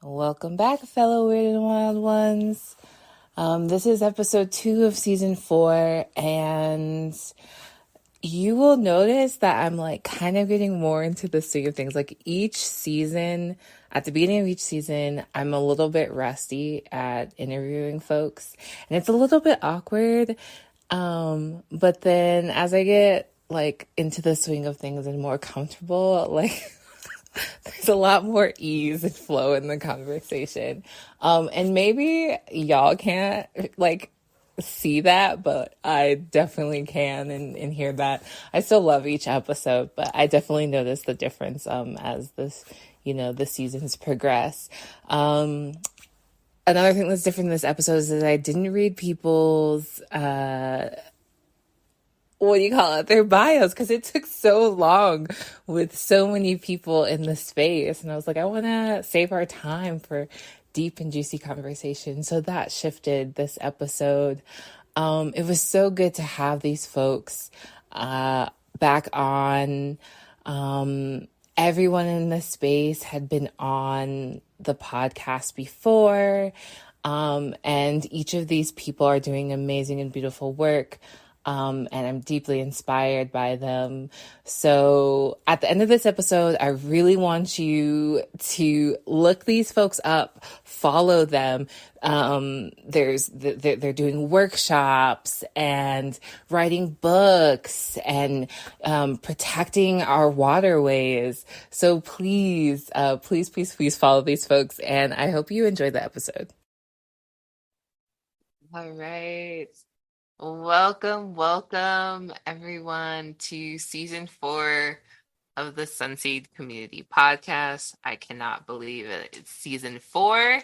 Welcome back, fellow weird and wild ones. This is episode 2 of season 4, and you will notice that I'm kind of getting more into the swing of things. Each season, at the beginning of each season, I'm a little bit rusty at interviewing folks, and it's a little bit awkward. But then as I get into the swing of things and more comfortable, there's a lot more ease and flow in the conversation. And maybe y'all can't see that, but I definitely can and hear that. I still love each episode, but I definitely notice the difference as the seasons progress. Another thing that's different in this episode is that I didn't read people's their bios, because it took so long with so many people in the space. And I was like, I want to save our time for deep and juicy conversation. So that shifted this episode. It was so good to have these folks back on. Everyone in the space had been on the podcast before. And each of these people are doing amazing and beautiful work. And I'm deeply inspired by them. So at the end of this episode, I really want you to look these folks up, follow them. They're doing workshops and writing books and protecting our waterways. So please follow these folks. And I hope you enjoy the episode. All right. Welcome everyone to season 4 of the Sunseed Community Podcast. I cannot believe it. It's season 4.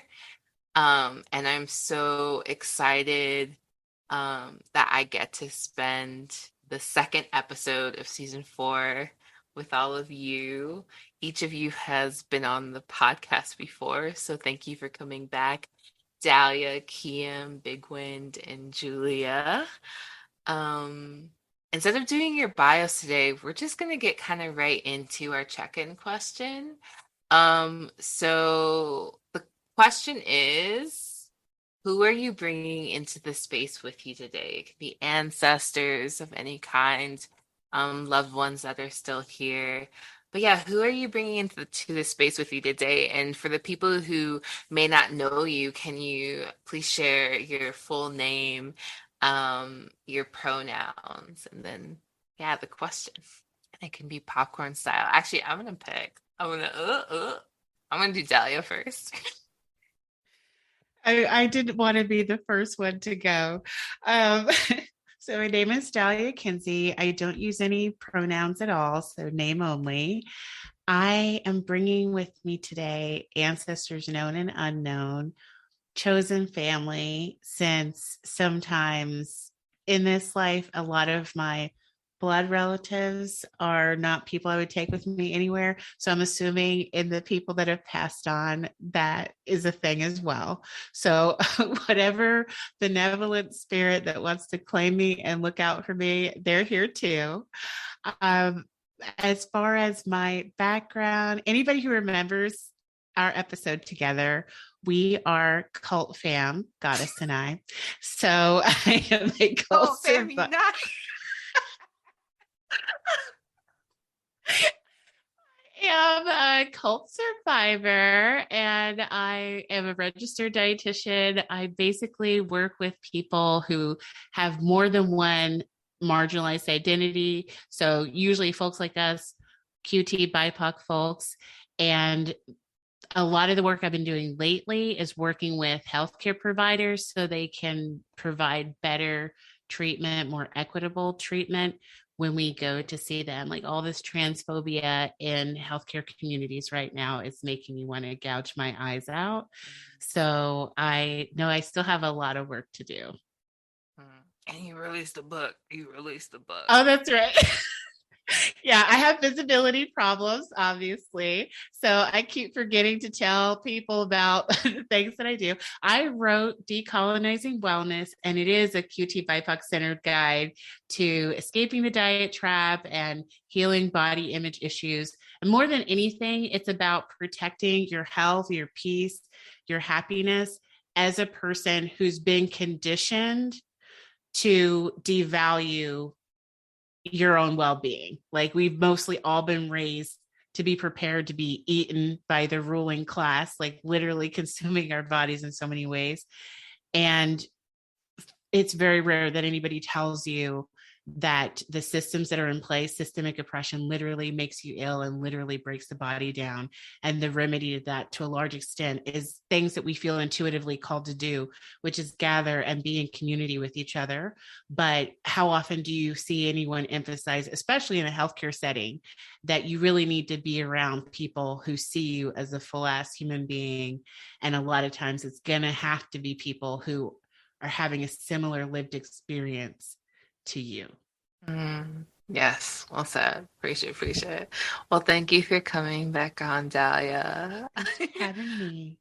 And I'm so excited that I get to spend the second episode of season 4 with all of you. Each of you has been on the podcast before, so thank you for coming back. Dalia, Kiam, Big Wind, and Julia. Instead of doing your bios today, we're just going to get kind of right into our check-in question. So the question is, who are you bringing into the space with you today? It could be ancestors of any kind, loved ones that are still here. But yeah, who are you bringing into the space with you today? And for the people who may not know you, can you please share your full name, your pronouns, and then the question. And it can be popcorn style. Actually, I'm gonna pick. I'm gonna do Dalia first. I didn't want to be the first one to go. So my name is Dalia Kinsey. I don't use any pronouns at all, so name only. I am bringing with me today ancestors known and unknown, chosen family, since sometimes in this life, a lot of my blood relatives are not people I would take with me anywhere. So I'm assuming in the people that have passed on, that is a thing as well. So whatever benevolent spirit that wants to claim me and look out for me, they're here too. As far as my background, anybody who remembers our episode together, we are cult fam, Goddess and I. So I am a cult survivor. I am a cult survivor and I am a registered dietitian. I basically work with people who have more than one marginalized identity. So usually folks like us, QT, BIPOC folks. And a lot of the work I've been doing lately is working with healthcare providers so they can provide better treatment, more equitable treatment when we go to see them. Like all this transphobia in healthcare communities right now is making me want to gouge my eyes out. So I know I still have a lot of work to do. And you released a book. Oh, that's right. Yeah, I have visibility problems, obviously. So I keep forgetting to tell people about the things that I do. I wrote Decolonizing Wellness, and it is a QT BIPOC centered guide to escaping the diet trap and healing body image issues. And more than anything, it's about protecting your health, your peace, your happiness as a person who's been conditioned to devalue your own well-being. Like we've mostly all been raised to be prepared to be eaten by the ruling class, like literally consuming our bodies in so many ways. And it's very rare that anybody tells you that the systems that are in place, systemic oppression literally makes you ill and literally breaks the body down. And the remedy to that, to a large extent, is things that we feel intuitively called to do, which is gather and be in community with each other. But how often do you see anyone emphasize, especially in a healthcare setting, that you really need to be around people who see you as a full ass human being? And a lot of times it's going to have to be people who are having a similar lived experience to you. Yes, well said. Appreciate. Well, thank you for coming back on, Dalia. Having me.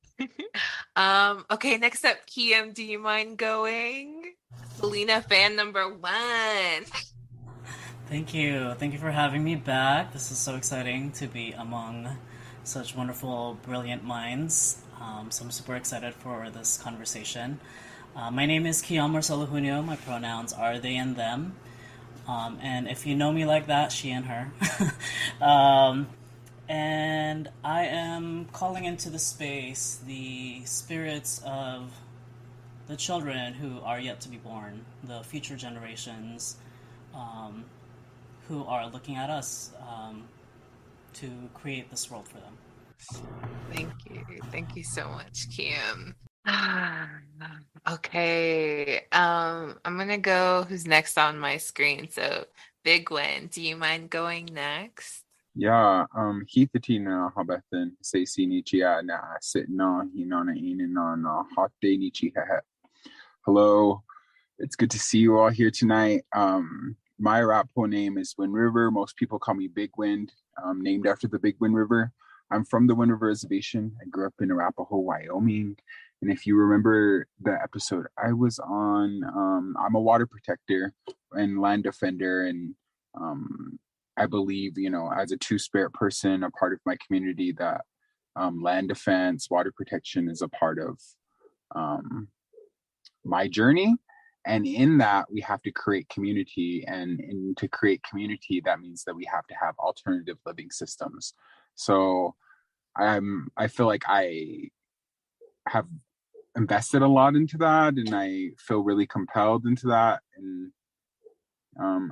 Okay, next up, Kiam, do you mind going? Selena fan number one. Thank you. Thank you for having me back. This is so exciting to be among such wonderful, brilliant minds. So I'm super excited for this conversation. My name is Kiam Junio. My pronouns are they and them. And if you know me like that, she and her. And I am calling into the space the spirits of the children who are yet to be born, the future generations who are looking at us to create this world for them. Thank you. Thank you so much, Kiam. Okay. I'm gonna go who's next on my screen. So Big Win, do you mind going next? Yeah, Hithatina Habathan, say Nichia na sit na hinana in na hot day Nichi. Hello, it's good to see you all here tonight. My Arapaho name is Wind River. Most people call me Big Wind, named after the Big Wind River. I'm from the Wind River Reservation. I grew up in Arapaho, Wyoming. And if you remember the episode I was on, I'm a water protector and land defender. And I believe, as a two-spirit person, a part of my community, that land defense, water protection is a part of my journey. And in that, we have to create community. And to create community, that means that we have to have alternative living systems. So I feel like I have invested a lot into that, and I feel really compelled into that. And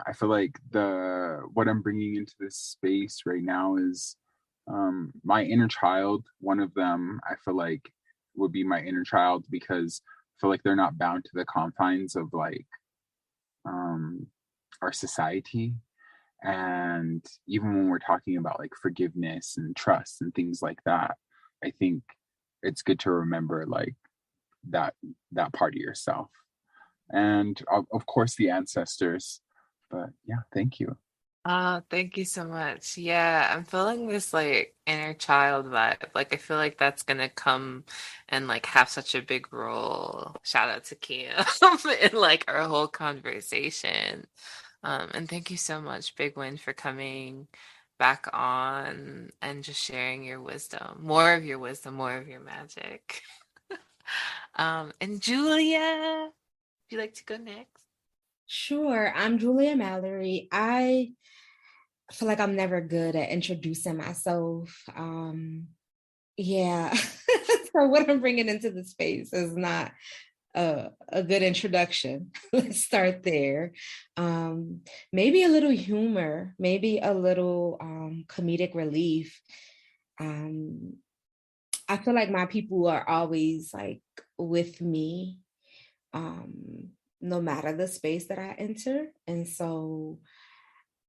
I feel like what I'm bringing into this space right now is my inner child. One of them, I feel like, would be my inner child, because I feel like they're not bound to the confines of like our society. And even when we're talking about like forgiveness and trust and things like that, I think it's good to remember like that part of yourself, and of course the ancestors. But yeah, thank you. Thank you so much. Yeah, I'm feeling this like inner child vibe. Like I feel like that's gonna come and like have such a big role. Shout out to Kia in like our whole conversation. And thank you so much, Big Win, for coming back on and just sharing your wisdom, more of your wisdom, more of your magic. And Julia, would you like to go next? Sure. I'm Julia Mallory. I feel like I'm never good at introducing myself. Yeah. So what I'm bringing into the space is not a good introduction. Let's start there. Maybe a little humor, maybe a little comedic relief. I feel like my people are always like with me, no matter the space that I enter. And so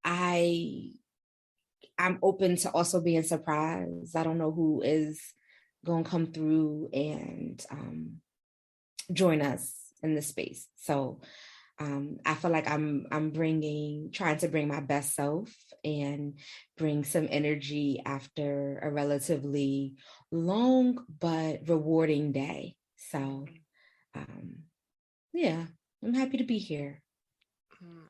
I'm open to also being surprised. I don't know who is going to come through and join us in this space. So I feel like I'm trying to bring my best self and bring some energy after a relatively long but rewarding day. So yeah, I'm happy to be here.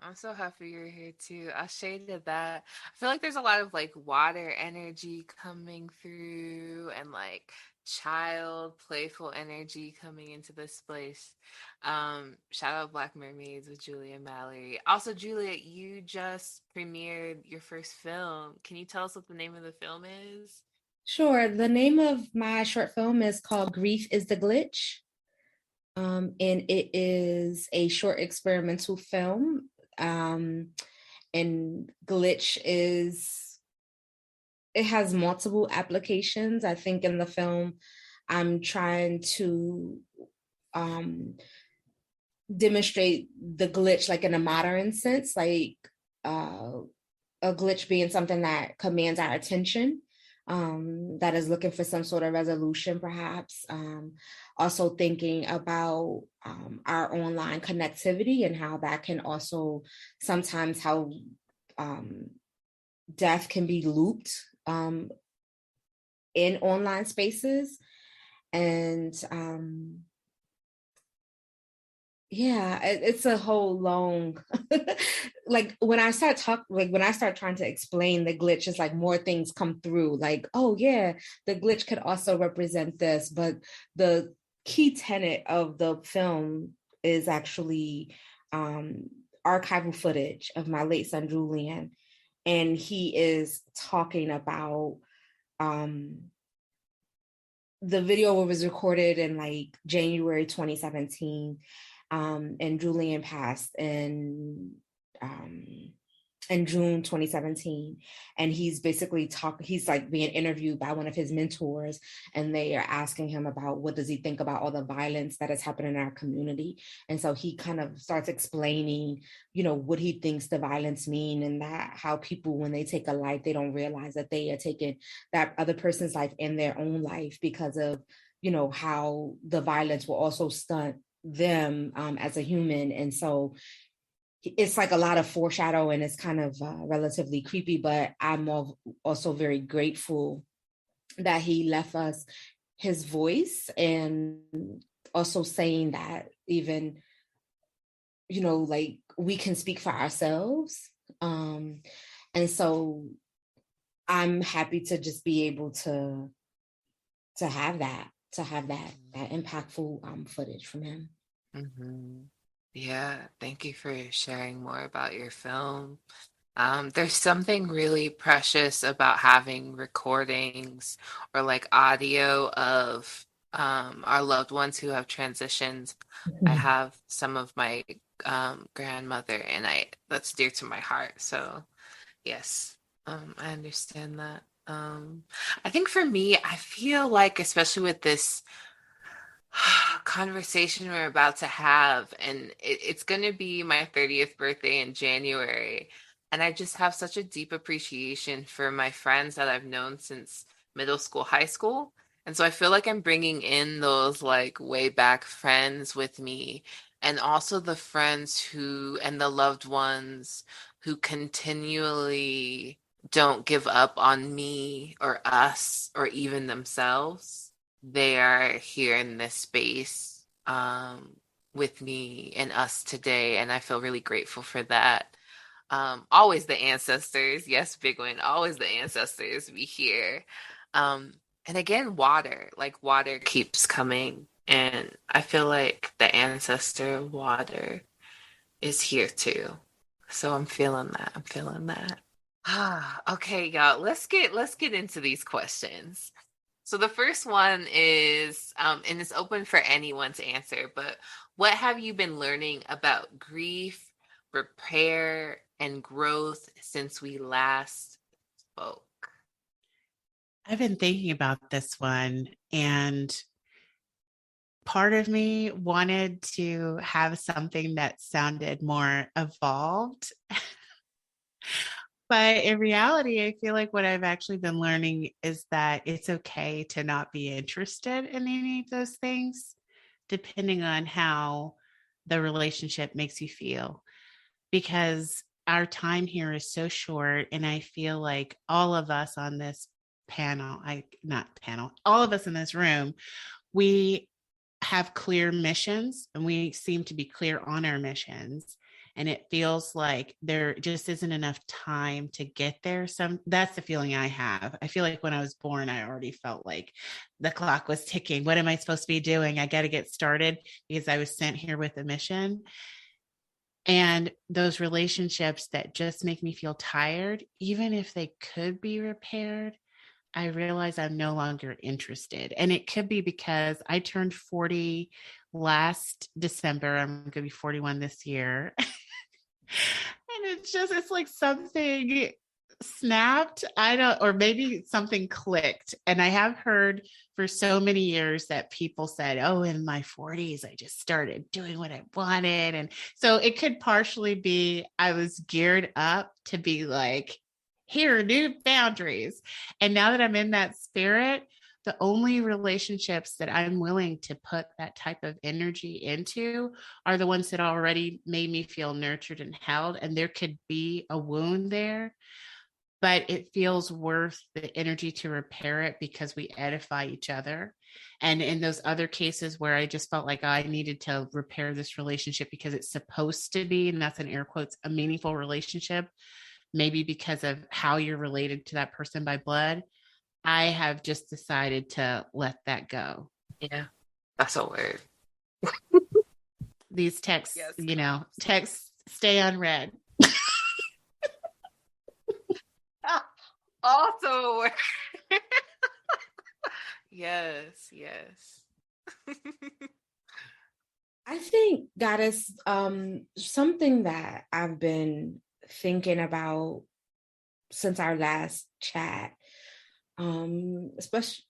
I'm so happy you're here too. I shaded that. I feel like there's a lot of like water energy coming through and like child playful energy coming into this place. Shout out Black Mermaids with Julia and Mallory. Also, Julia, you just premiered your first film. Can you tell us what the name of the film is? Sure. The name of my short film is called Grief is the Glitch. And it is a short experimental film. And glitch it has multiple applications. I think in the film, I'm trying to demonstrate the glitch like in a modern sense, like a glitch being something that commands our attention, that is looking for some sort of resolution, perhaps. Also thinking about our online connectivity and how that can also sometimes how death can be looped in online spaces. And yeah, it's a whole long like when I start trying to explain the glitch, it's like more things come through, like, oh yeah, the glitch could also represent this. But the key tenet of the film is actually archival footage of my late son Julian, and he is talking about the video was recorded in like January 2017. And Julian passed in June 2017. And he's basically he's like being interviewed by one of his mentors, and they are asking him about what does he think about all the violence that has happened in our community. And so he kind of starts explaining, what he thinks the violence mean, and that how people, when they take a life, they don't realize that they are taking that other person's life in their own life because of, how the violence will also stunt them as a human. And so it's like a lot of foreshadow, and it's kind of relatively creepy, but I'm also very grateful that he left us his voice, and also saying that even, like we can speak for ourselves. And so I'm happy to just be able to have that impactful footage from him. Mm-hmm. Yeah, thank you for sharing more about your film. There's something really precious about having recordings or like audio of our loved ones who have transitioned. I have some of my grandmother, and that's dear to my heart. So yes, I understand that. I think for me, I feel like, especially with this conversation we're about to have, and it's going to be my 30th birthday in January, and I just have such a deep appreciation for my friends that I've known since middle school, high school. And so I feel like I'm bringing in those like way back friends with me, and also the friends who and the loved ones who continually don't give up on me or us or even themselves. They are here in this space with me and us today, and I feel really grateful for that. Always the ancestors, yes, big one, always the ancestors be here. And again, water keeps coming, and I feel like the ancestor water is here too. So I'm feeling that. I'm feeling that. Okay, y'all, let's get into these questions. So the first one is, and it's open for anyone to answer, but what have you been learning about grief, repair, and growth since we last spoke? I've been thinking about this one, and part of me wanted to have something that sounded more evolved. But in reality, I feel like what I've actually been learning is that it's okay to not be interested in any of those things, depending on how the relationship makes you feel, because our time here is so short. And I feel like all of us on this panel, all of us in this room, we have clear missions and we seem to be clear on our missions. And it feels like there just isn't enough time to get there. That's the feeling I have. I feel like when I was born, I already felt like the clock was ticking. What am I supposed to be doing? I got to get started because I was sent here with a mission. And those relationships that just make me feel tired, even if they could be repaired, I realize I'm no longer interested. And it could be because I turned 40 last December. I'm going to be 41 this year. And it's like something snapped. Or maybe something clicked. And I have heard for so many years that people said, oh, in my 40s, I just started doing what I wanted. And so it could partially be I was geared up to be like, here are new boundaries. And now that I'm in that spirit, the only relationships that I'm willing to put that type of energy into are the ones that already made me feel nurtured and held. And there could be a wound there, but it feels worth the energy to repair it because we edify each other. And in those other cases where I just felt like I needed to repair this relationship because it's supposed to be, and that's in air quotes, a meaningful relationship, maybe because of how you're related to that person by blood, I have just decided to let that go. Yeah, that's a word. These texts, Yes. Texts stay unread. Also a word. Yes. I think, Goddess, something that I've been thinking about since our last chat,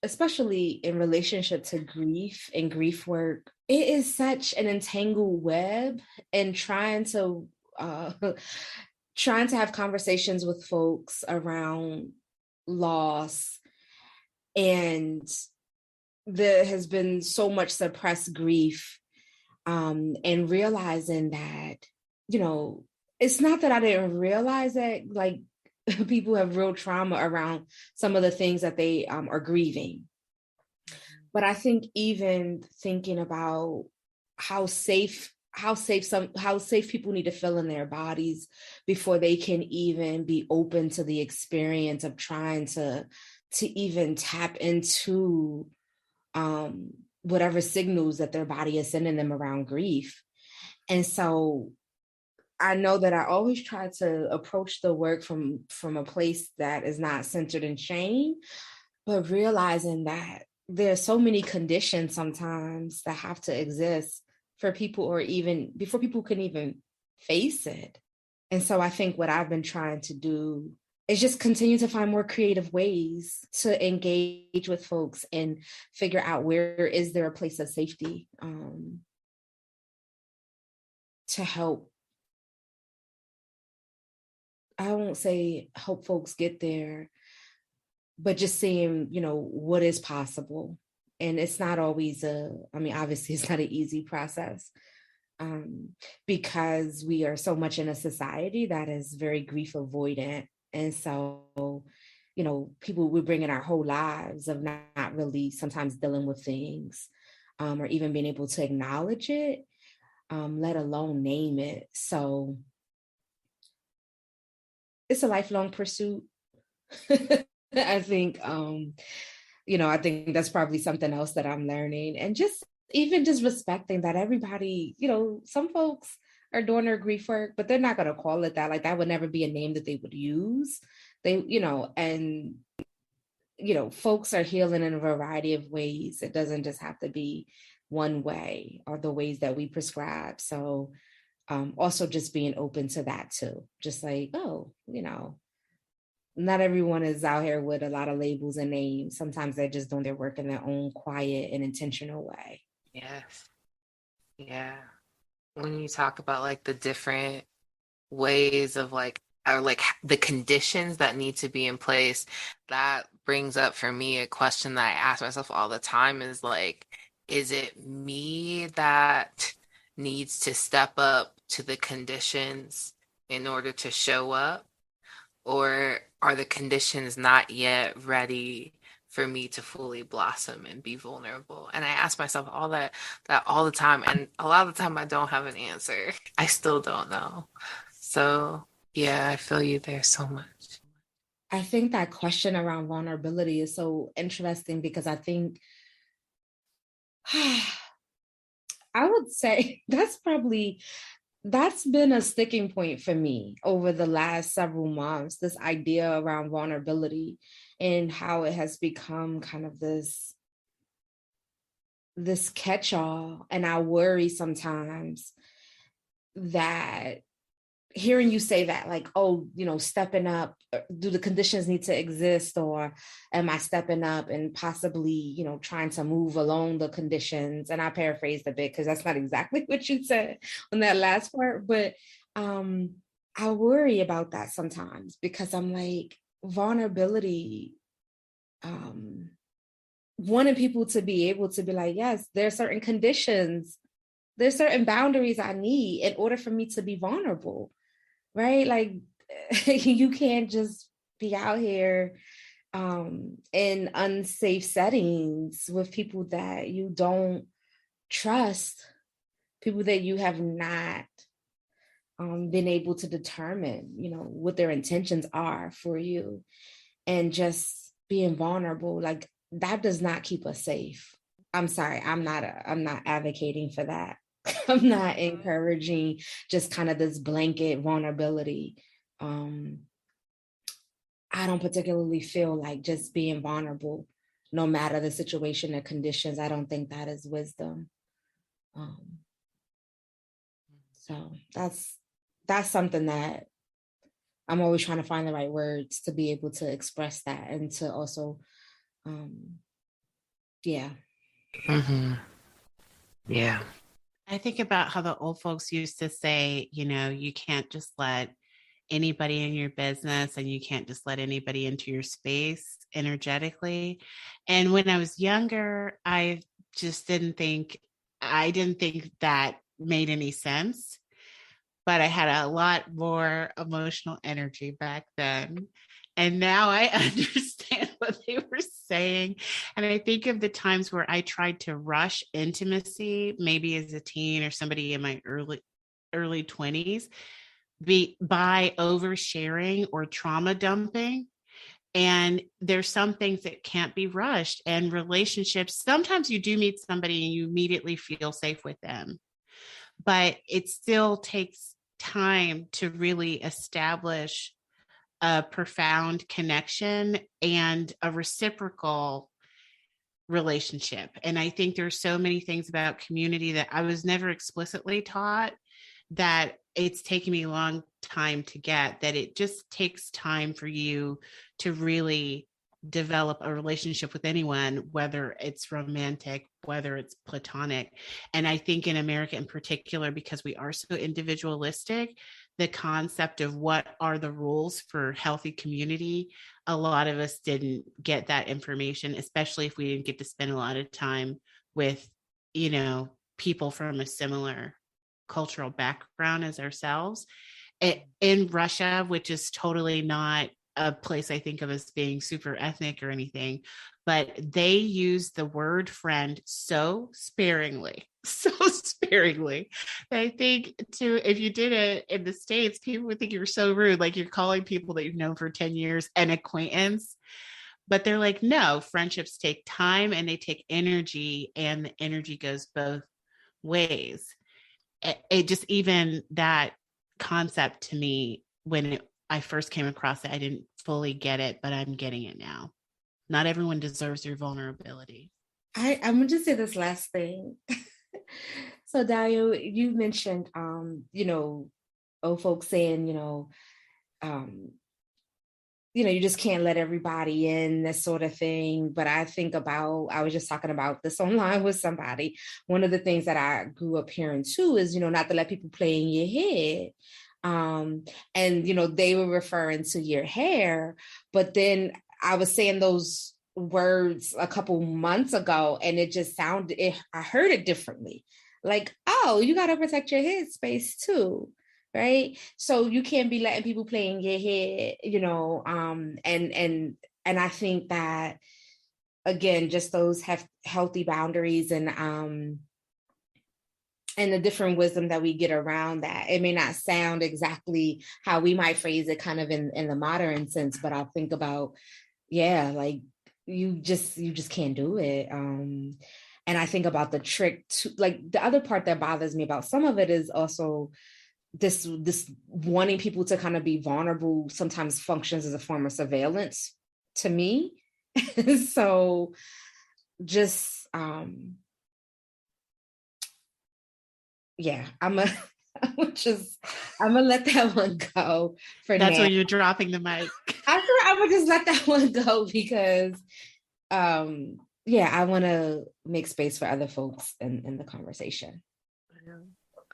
especially in relationship to grief and grief work, it is such an entangled web, and trying to have conversations with folks around loss, and there has been so much suppressed grief, and realizing that, it's not that I didn't realize that, like, people have real trauma around some of the things that they are grieving. But I think even thinking about how safe people need to feel in their bodies before they can even be open to the experience of trying to even tap into whatever signals that their body is sending them around grief. And so I know that I always try to approach the work from a place that is not centered in shame, but realizing that there are so many conditions sometimes that have to exist for people, or even before people can even face it. And so I think what I've been trying to do is just continue to find more creative ways to engage with folks and figure out where is there a place of safety to help. I won't say help folks get there, but just seeing, what is possible. And it's not always obviously it's not an easy process, because we are so much in a society that is very grief avoidant. And so, people, we bring in our whole lives of not really sometimes dealing with things, or even being able to acknowledge it, let alone name it. So it's a lifelong pursuit. I think, I think that's probably something else that I'm learning, and just respecting that everybody, some folks are doing their grief work, but they're not going to call it that. Like, that would never be a name that they would use. Folks are healing in a variety of ways. It doesn't just have to be one way or the ways that we prescribe. So also just being open to that too. Just like, not everyone is out here with a lot of labels and names. Sometimes they're just doing their work in their own quiet and intentional way. Yes. Yeah. When you talk about like the different ways of like, or like the conditions that need to be in place, that brings up for me a question that I ask myself all the time is like, is it me that needs to step up to the conditions in order to show up? Or are the conditions not yet ready for me to fully blossom and be vulnerable? And I ask myself that all the time. And a lot of the time I don't have an answer. I still don't know. So yeah, I feel you there so much. I think that question around vulnerability is so interesting because I think I would say that's been a sticking point for me over the last several months, this idea around vulnerability and how it has become kind of this catch-all. And I worry sometimes that hearing you say that, like, oh, stepping up, do the conditions need to exist, or am I stepping up and possibly, trying to move along the conditions? And I paraphrased a bit because that's not exactly what you said on that last part, but I worry about that sometimes because I'm like, vulnerability, wanting people to be able to be like, yes, there are certain conditions, there's certain boundaries I need in order for me to be vulnerable. Right? Like, you can't just be out here in unsafe settings with people that you don't trust, people that you have not been able to determine, what their intentions are for you, and just being vulnerable. Like, that does not keep us safe. I'm sorry, I'm not advocating for that. I'm not encouraging just kind of this blanket vulnerability. I don't particularly feel like just being vulnerable, no matter the situation or conditions. I don't think that is wisdom. So that's something that I'm always trying to find the right words to be able to express that, and to also, yeah. Mm-hmm. Yeah. I think about how the old folks used to say, you can't just let anybody in your business and you can't just let anybody into your space energetically. And when I was younger, I didn't think that made any sense. But I had a lot more emotional energy back then. And now I understand what they were saying. And I think of the times where I tried to rush intimacy, maybe as a teen or somebody in my early 20s, by oversharing or trauma dumping. And there's some things that can't be rushed. And relationships, sometimes you do meet somebody and you immediately feel safe with them. But it still takes time to really establish a profound connection and a reciprocal relationship. And I think there's so many things about community that I was never explicitly taught, that it's taken me a long time to get, that it just takes time for you to really develop a relationship with anyone, whether it's romantic, whether it's platonic. And I think in America in particular, because we are so individualistic, the concept of what are the rules for healthy community, a lot of us didn't get that information, especially if we didn't get to spend a lot of time with, people from a similar cultural background as ourselves. In Russia, which is totally not a place I think of as being super ethnic or anything, but they use the word friend so sparingly. I think if you did it in the States, people would think you were so rude, like you're calling people that you've known for 10 years an acquaintance. But they're like, no, friendships take time and they take energy, and the energy goes both ways. It just, even that concept to me, when I first came across it, I didn't fully get it, but I'm getting it now. Not everyone deserves your vulnerability. I'm gonna just say this last thing. So Dalia, you mentioned, old folks saying, you just can't let everybody in, this sort of thing. But I was just talking about this online with somebody. One of the things that I grew up hearing too is, not to let people play in your head. And they were referring to your hair, but then I was saying those words a couple months ago and it just I heard it differently. like, oh, you got to protect your head space too. Right. So you can't be letting people play in your head, and I think that, again, just those have healthy boundaries and the different wisdom that we get around that. It may not sound exactly how we might phrase it kind of in the modern sense, but I think about, like you just can't do it. And I think about the trick to, like, the other part that bothers me about some of it is also this wanting people to kind of be vulnerable sometimes functions as a form of surveillance to me. So just I'm gonna let that one go for That's now. when you're dropping the mic. I'm gonna just let that one go because I want to make space for other folks in the conversation.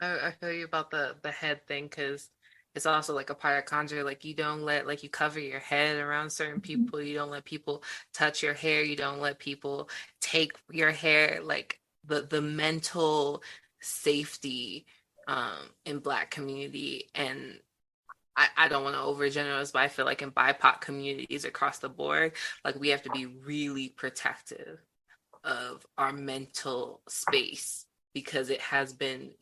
I feel you about the head thing, because it's also like a part of conjure. Like, you don't let, like, you cover your head around certain people. You don't let people touch your hair. You don't let people take your hair. Like, the mental safety in Black community, and I don't want to overgeneralize, but I feel like in BIPOC communities across the board, like, we have to be really protective of our mental space, because it has been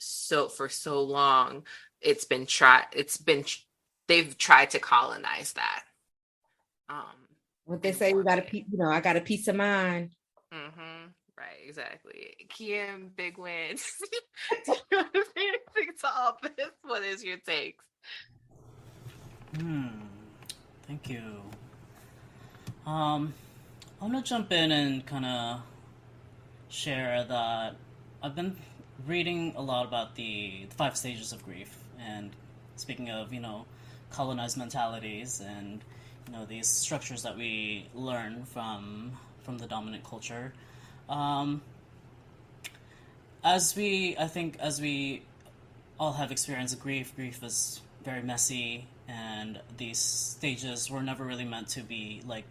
for so long, they've tried to colonize that. What they say, I got a peace of mind. Right, exactly. Kiam, big win. Do you want to say anything to all this? What is your takes? Thank you. I'm gonna jump in and kind of share that I've been reading a lot about the 5 stages of grief, and speaking of, colonized mentalities and, these structures that we learn from the dominant culture. As we all have experienced grief is very messy, and these stages were never really meant to be like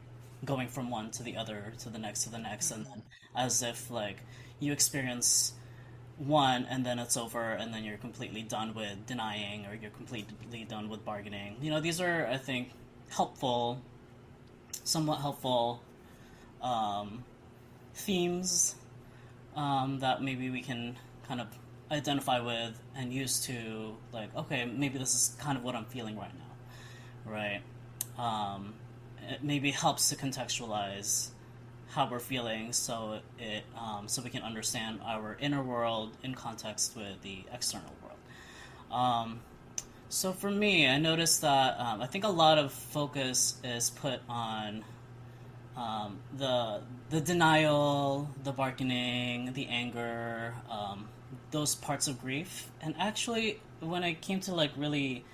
going from one to the other to the next, and then as if like you experience one and then it's over, and then you're completely done with denying, or you're completely done with bargaining. These are, I think, somewhat helpful themes that maybe we can kind of identify with and use to, like, okay, maybe this is kind of what I'm feeling right now, right? It maybe helps to contextualize how we're feeling, so we can understand our inner world in context with the external world. So for me, I noticed that I think a lot of focus is put on the denial, the bargaining, the anger, those parts of grief. And actually, when I came to like really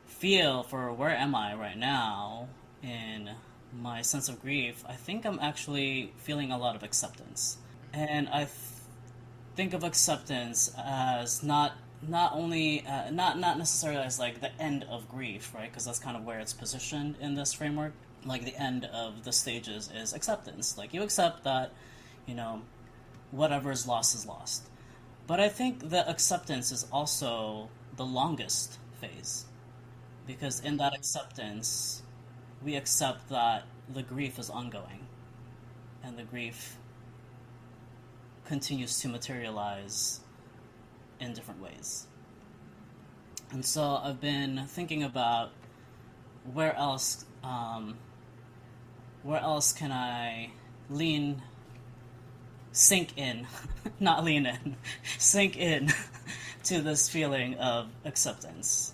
feel for where am I right now in my sense of grief, I think I'm actually feeling a lot of acceptance. And I think of acceptance as not only not necessarily as like the end of grief, right? Because that's kind of where it's positioned in this framework. Like, the end of the stages is acceptance. Like, you accept that, whatever is lost. But I think the acceptance is also the longest phase, because in that acceptance, we accept that the grief is ongoing, and the grief continues to materialize in different ways. And so I've been thinking about where else can I sink in to this feeling of acceptance.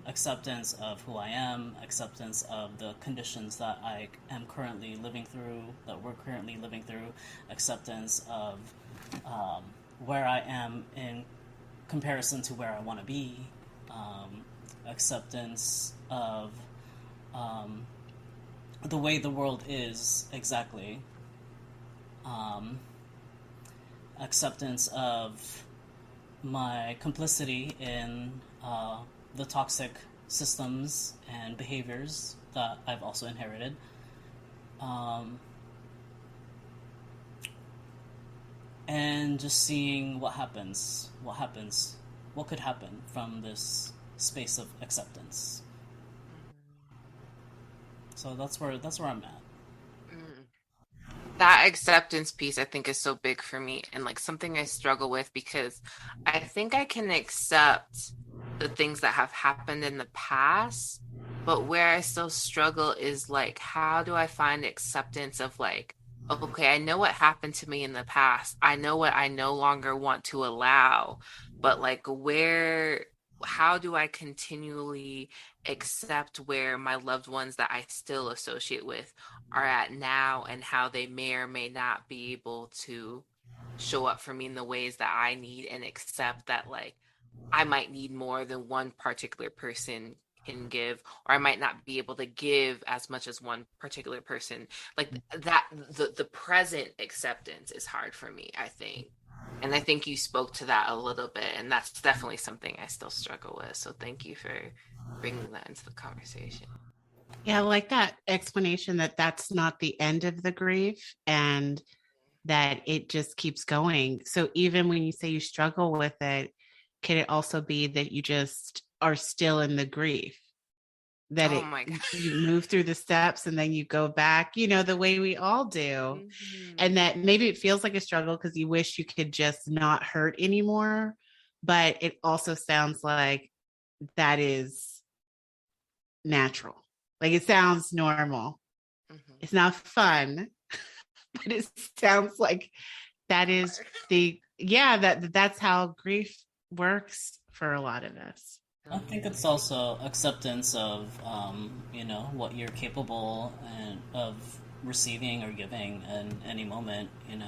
Acceptance of who I am, acceptance of the conditions that I am currently living through, that we're currently living through, acceptance of where I am in comparison to where I want to be, acceptance of the way the world is exactly, acceptance of my complicity in the toxic systems and behaviors that I've also inherited. and just seeing what happens, what could happen from this space of acceptance. So that's where I'm at. Mm. That acceptance piece I think is so big for me and like something I struggle with because I think I can accept the things that have happened in the past, but where I still struggle is like how do I find acceptance of like, okay, I know what happened to me in the past. I know what I no longer want to allow, but like how do I continually accept where my loved ones that I still associate with are at now and how they may or may not be able to show up for me in the ways that I need and accept that like I might need more than one particular person can give, or I might not be able to give as much as one particular person. Like that, the present acceptance is hard for me, I think. And I think you spoke to that a little bit, and that's definitely something I still struggle with. So thank you for bringing that into the conversation. Yeah, I like that explanation that that's not the end of the grief and that it just keeps going. So even when you say you struggle with it, can it also be that you just are still in the grief? That Oh it my God. you move through the steps and then you go back, the way we all do. And Mhm. that maybe it feels like a struggle because you wish you could just not hurt anymore. But it also sounds like that is natural. Like it sounds normal. Mhm. It's not fun, but it sounds like that is that's how grief works for a lot of us. I think it's also acceptance of, what you're capable and of receiving or giving in any moment. Mhm.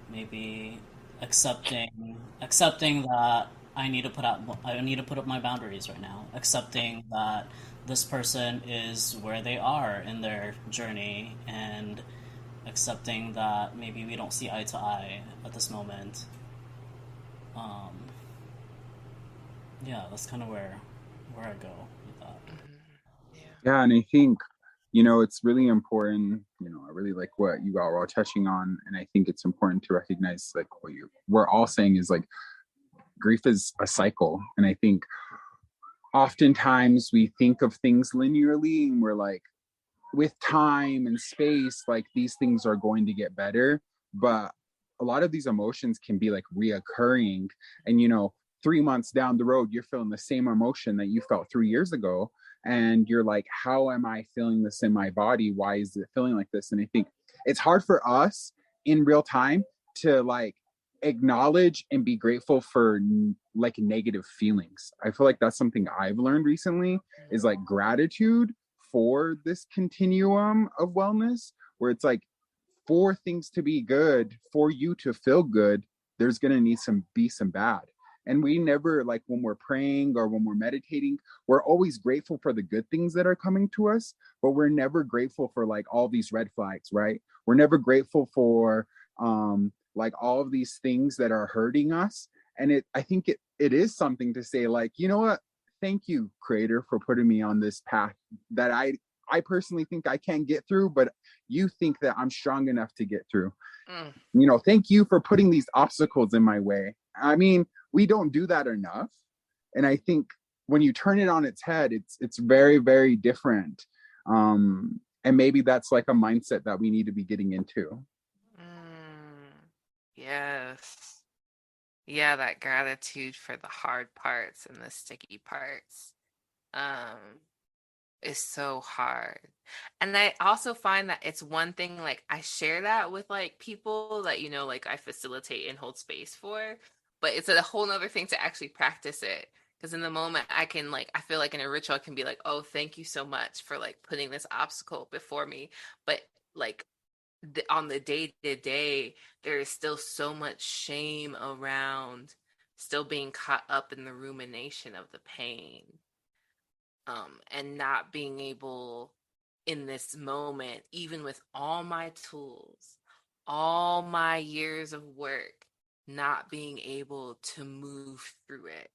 Maybe accepting that I need to put up my boundaries right now. Accepting that this person is where they are in their journey, and accepting that maybe we don't see eye to eye at this moment. Um, yeah, that's kind of where I go with that. Mhm. Yeah. Yeah, and I think, it's really important. I really like what you all are touching on, and I think it's important to recognize like we're all saying is like grief is a cycle, and I think oftentimes we think of things linearly, and we're like, with time and space, like these things are going to get better. But a lot of these emotions can be like reoccurring. And, 3 months down the road, you're feeling the same emotion that you felt 3 years ago. And you're like, how am I feeling this in my body? Why is it feeling like this? And I think it's hard for us in real time to like acknowledge and be grateful for like negative feelings. I feel like that's something I've learned recently is like gratitude for this continuum of wellness, where it's like for things to be good, for you to feel good, there's going to need some bad. And we never, like when we're praying or when we're meditating, we're always grateful for the good things that are coming to us, but we're never grateful for like all these red flags, right? We're never grateful for like all of these things that are hurting us. And I think it is something to say like, you know what, thank you, creator, for putting me on this path that I personally think I can't get through, but you think that I'm strong enough to get through. Mm. Thank you for putting these obstacles in my way. I mean, we don't do that enough. And I think when you turn it on its head, it's very, very different. And maybe that's like a mindset that we need to be getting into. Mm. Yes. Yeah, that gratitude for the hard parts and the sticky parts um is so hard. And I also find that it's one thing like I share that with like people that like I facilitate and hold space for, but it's a whole nother thing to actually practice it. Because in the moment I can like I feel like in a ritual I can be like, oh, thank you so much for like putting this obstacle before me. But like on the day to day, there is still so much shame around still being caught up in the rumination of the pain, and not being able in this moment, even with all my tools, all my years of work, not being able to move through it.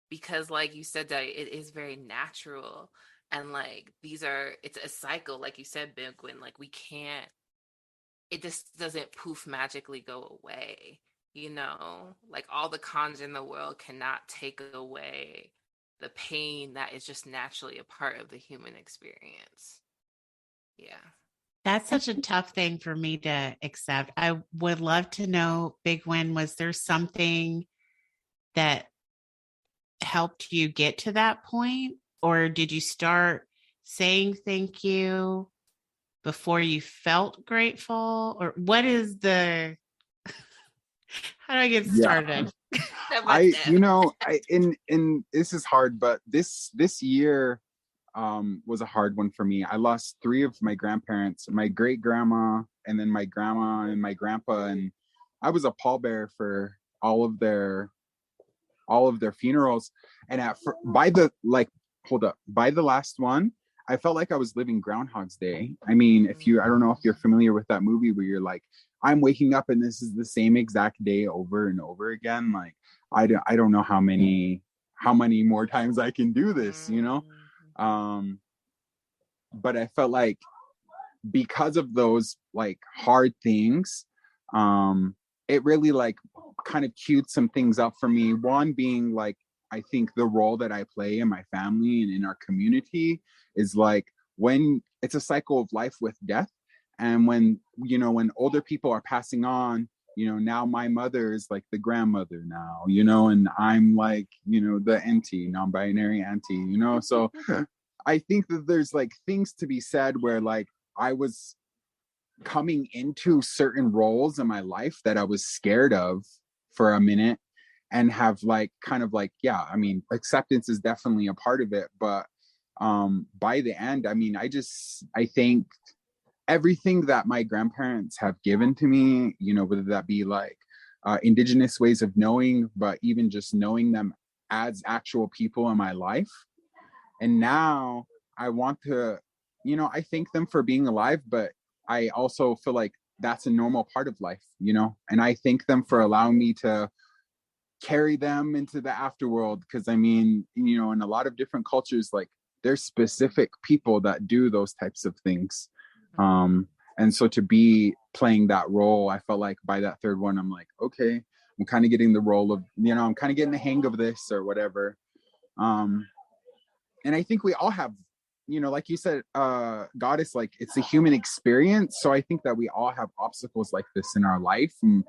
Because, like you said, that it is very natural. And like it's a cycle, like you said, Bigwin. Like we can't, it just doesn't poof magically go away. you know, like all the cons in the world cannot take away the pain that is just naturally a part of the human experience. Yeah. That's such a tough thing for me to accept. I would love to know, Big Win, was there something that helped you get to that point? Or did you start saying thank you before you felt grateful? Or what is the, how do I get Yeah. started? I this is hard, but this year was a hard one for me. I lost 3 of my grandparents, my great grandma, and then my grandma and my grandpa, and I was a pallbearer for all of their funerals. And by the by the last one, I felt like I was living Groundhog's Day. I mean, I don't know if you're familiar with that movie where you're like, I'm waking up and this is the same exact day over and over again. Like, I don't know how many more times I can do this, you know? But I felt like because of those like hard things, it really like kind of queued some things up for me. One being like, I think the role that I play in my family and in our community is like, when it's a cycle of life with death, and when older people are passing on, now my mother is like the grandmother now, and I'm like, the auntie, non-binary auntie, so I think that there's like things to be said where like I was coming into certain roles in my life that I was scared of for a minute, and have like kind of like, yeah, I mean, acceptance is definitely a part of it, but by the end, I mean, I think everything that my grandparents have given to me, whether that be like indigenous ways of knowing, but even just knowing them as actual people in my life. And now I want to, I thank them for being alive, but I also feel like that's a normal part of life, and I thank them for allowing me to carry them into the afterworld. Because I mean, in a lot of different cultures, like there's specific people that do those types of things. And so to be playing that role, I felt like by that third one, I'm like, okay, I'm kind of getting the role of, I'm kind of getting the hang of this or whatever. And I think we all have, like you said, Goddess, like it's a human experience. So I think that we all have obstacles like this in our life. And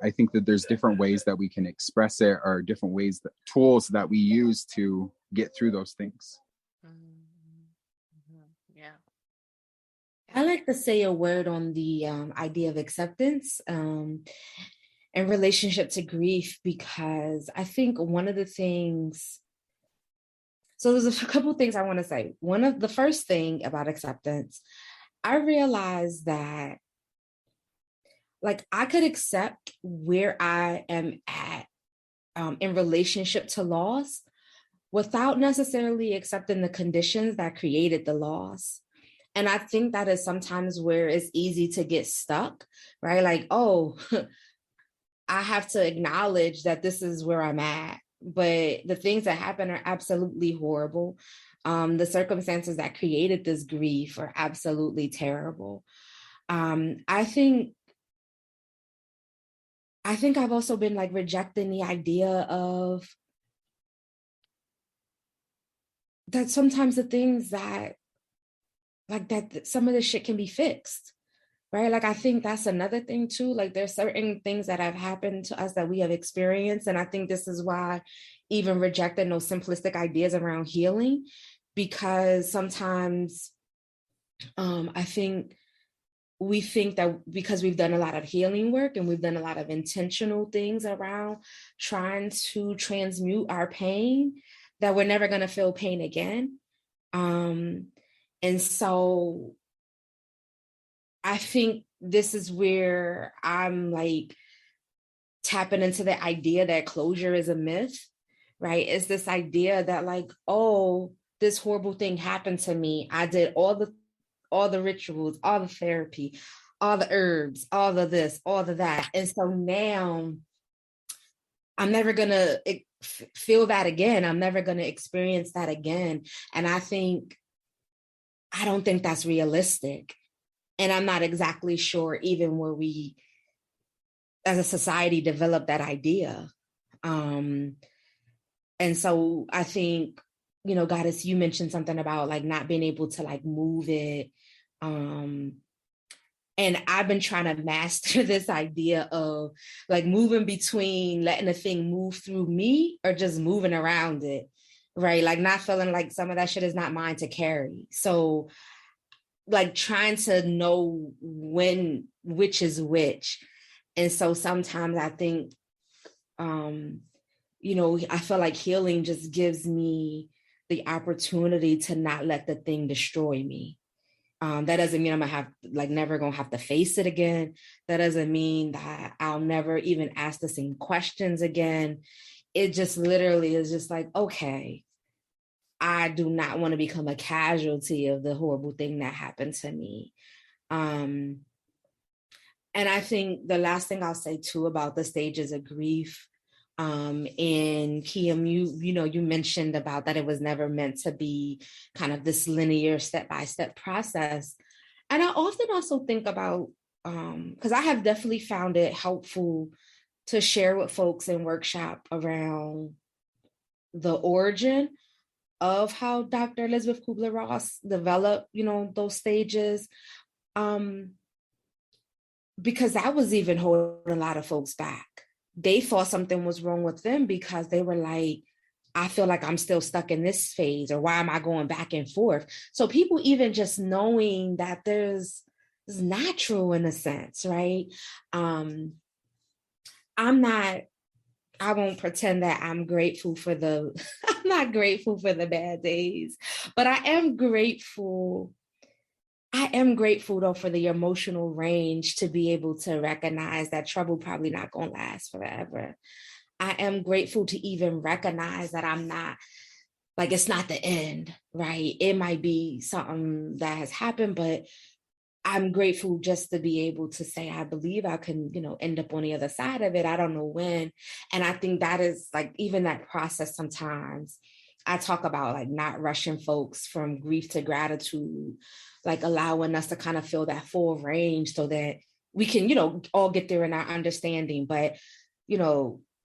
I think that there's different ways that we can express it, or different ways, tools that we use to get through those things. Yeah. I like to say a word on the idea of acceptance in relationship to grief, because I think one of the things, so there's a couple things I want to say. One of the first thing about acceptance, I realized that like I could accept where I am at in relationship to loss without necessarily accepting the conditions that created the loss. And I think that is sometimes where it's easy to get stuck, right? Like, oh, I have to acknowledge that this is where I'm at. But the things that happen are absolutely horrible. The circumstances that created this grief are absolutely terrible. I think I've also been like rejecting the idea of that sometimes the things that like that some of this shit can be fixed, right? Like I think that's another thing too. Like there's certain things that have happened to us that we have experienced, and I think this is why even rejecting those simplistic ideas around healing, because sometimes I think we think that because we've done a lot of healing work and we've done a lot of intentional things around trying to transmute our pain, that we're never going to feel pain again. And so I think this is where I'm like tapping into the idea that closure is a myth, right? It's this idea that like, oh, this horrible thing happened to me. I did all the rituals, all the therapy, all the herbs, all of this, all of that. And so now I'm never going to feel that again. I'm never going to experience that again. And I don't think that's realistic. And I'm not exactly sure even where we as a society developed that idea. And so I think, Goddess, you mentioned something about like not being able to like move it. And I've been trying to master this idea of like moving between letting the thing move through me or just moving around it, right? Like not feeling like some of that shit is not mine to carry. So like trying to know which is which. And so sometimes I think, I feel like healing just gives me the opportunity to not let the thing destroy me. That doesn't mean I'm gonna have like never gonna have to face it again. That doesn't mean that I'll never even ask the same questions again. It just literally is just like, okay, I do not want to become a casualty of the horrible thing that happened to me. And I think the last thing I'll say too about the stages of grief, and Kiam, you mentioned about that it was never meant to be kind of this linear step-by-step process. And I often also think about, because I have definitely found it helpful to share with folks in workshop around the origin of how Dr. Elizabeth Kubler-Ross developed, those stages. Because that was even holding a lot of folks back. They thought something was wrong with them because they were like, I feel like I'm still stuck in this phase, or why am I going back and forth? So people even just knowing that it's natural in a sense, right? I won't pretend that I'm grateful for I'm not grateful for the bad days, but I am grateful though for the emotional range to be able to recognize that trouble probably not going to last forever. I am grateful to even recognize that I'm not, like, it's not the end, right? It might be something that has happened, but I'm grateful just to be able to say, I believe I can, end up on the other side of it. I don't know when. And I think that is like, even that process sometimes, I talk about like not rushing folks from grief to gratitude, like allowing us to kind of feel that full range so that we can, all get there in our understanding. But,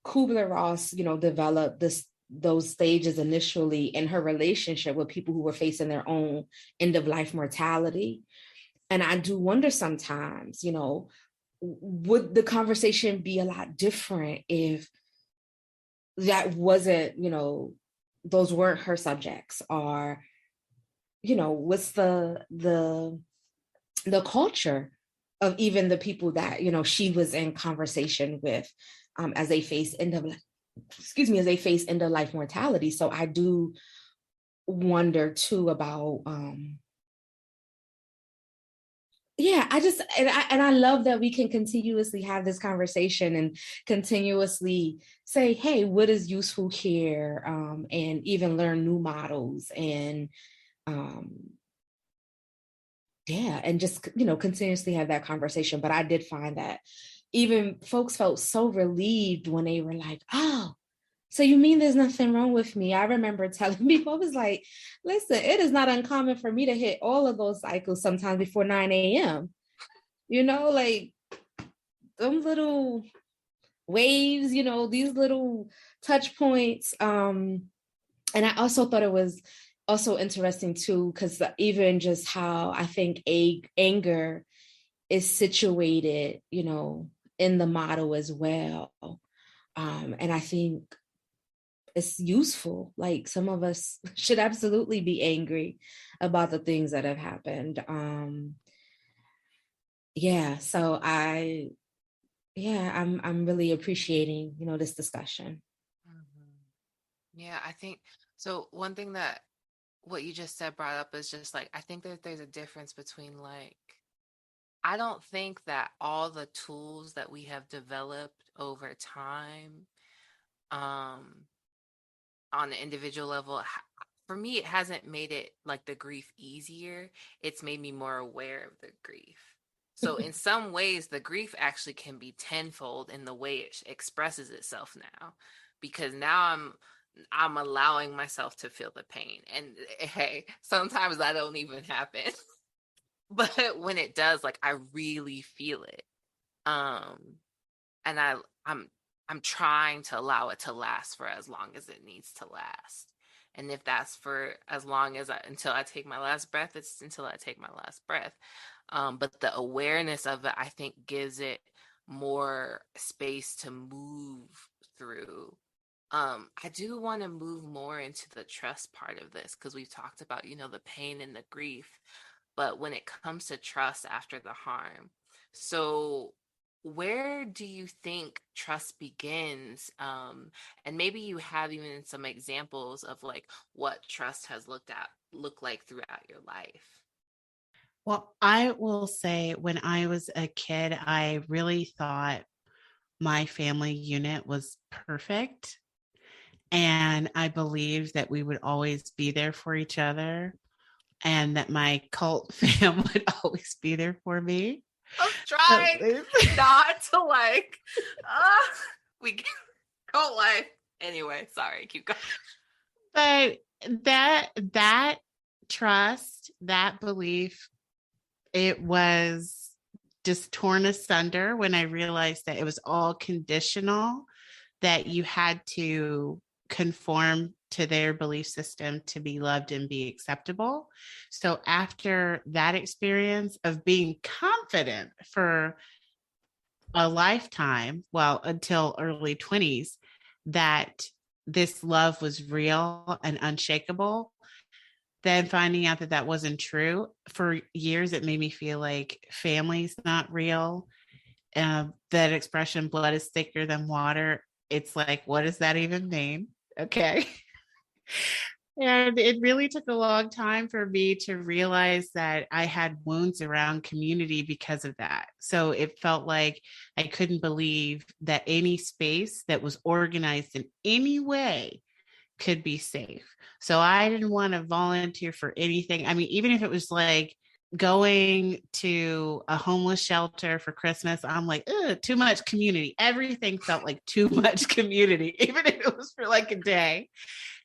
Kubler-Ross, developed those stages initially in her relationship with people who were facing their own end of life mortality. And I do wonder sometimes, would the conversation be a lot different if that wasn't, those weren't her subjects? Or, what's the culture of even the people that, she was in conversation with, as they face end of life mortality. So I do wonder too about, I love that we can continuously have this conversation and continuously say, hey, what is useful here? And even learn new models and, and just, continuously have that conversation. But I did find that even folks felt so relieved when they were like, oh, so you mean there's nothing wrong with me? I remember telling people, I was like, listen, it is not uncommon for me to hit all of those cycles sometimes before 9 a.m. Like them little waves, these little touch points. And I also thought it was also interesting too, because even just how I think anger is situated, in the model as well. And I think it's useful. Like some of us should absolutely be angry about the things that have happened. So I'm really appreciating, this discussion. Mm-hmm. Yeah, I think so. One thing that what you just said brought up is just like, I think that there's a difference between like, I don't think that all the tools that we have developed over time, on the individual level, for me, it hasn't made it like the grief easier. It's made me more aware of the grief. So in some ways, the grief actually can be tenfold in the way it expresses itself now, because now I'm allowing myself to feel the pain. And hey, sometimes that don't even happen. But when it does, like I really feel it. and I'm trying to allow it to last for as long as it needs to last. And if that's for as long as until I take my last breath, it's until I take my last breath. But the awareness of it, I think, gives it more space to move through. I do want to move more into the trust part of this, because we've talked about, the pain and the grief, but when it comes to trust after the harm. So where do you think trust begins? And maybe you have even some examples of like what trust has looked like throughout your life. Well, I will say when I was a kid, I really thought my family unit was perfect. And I believed that we would always be there for each other and that my cult fam would always be there for me. I'm trying not to like, we cult life. Anyway, sorry, keep going. But that trust, that belief, it was just torn asunder when I realized that it was all conditional, that you had to conform to their belief system to be loved and be acceptable. So after that experience of being confident for a lifetime, well, until early 20s, that this love was real and unshakable, then finding out that that wasn't true for years, it made me feel like family's not real. That expression, blood is thicker than water. It's like, what does that even mean? Okay. And it really took a long time for me to realize that I had wounds around community because of that. So it felt like I couldn't believe that any space that was organized in any way could be safe. So I didn't want to volunteer for anything. I mean, even if it was like going to a homeless shelter for Christmas, I'm like, too much community. Everything felt like too much community, even if it was for like a day.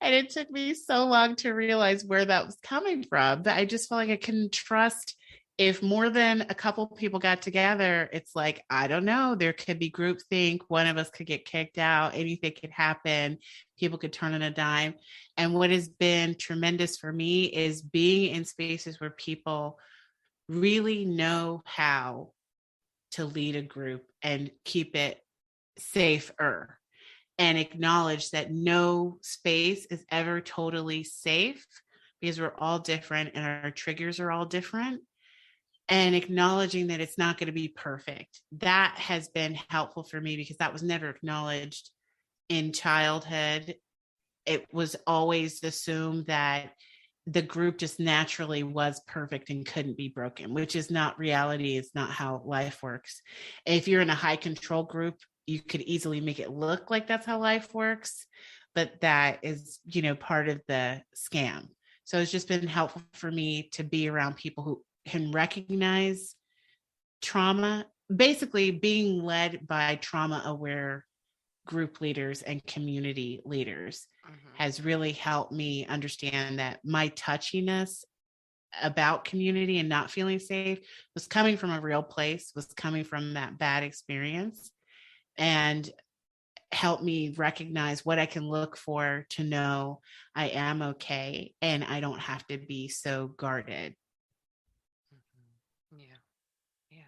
And it took me so long to realize where that was coming from, that I just felt like I couldn't trust. If more than a couple people got together, it's like, I don't know, there could be groupthink. One of us could get kicked out. Anything could happen. People could turn on a dime. And what has been tremendous for me is being in spaces where people really know how to lead a group and keep it safer, and acknowledge that no space is ever totally safe, because we're all different and our triggers are all different. And acknowledging that it's not going to be perfect. That has been helpful for me, because that was never acknowledged in childhood. It was always assumed that the group just naturally was perfect and couldn't be broken, which is not reality. It's not how life works. If you're in a high control group, you could easily make it look like that's how life works, but that is, part of the scam. So it's just been helpful for me to be around people who can recognize trauma, basically being led by trauma-aware group leaders and community leaders has really helped me understand that my touchiness about community and not feeling safe was coming from a real place, was coming from that bad experience, and help me recognize what I can look for to know I am okay and I don't have to be so guarded. Yeah. Yeah.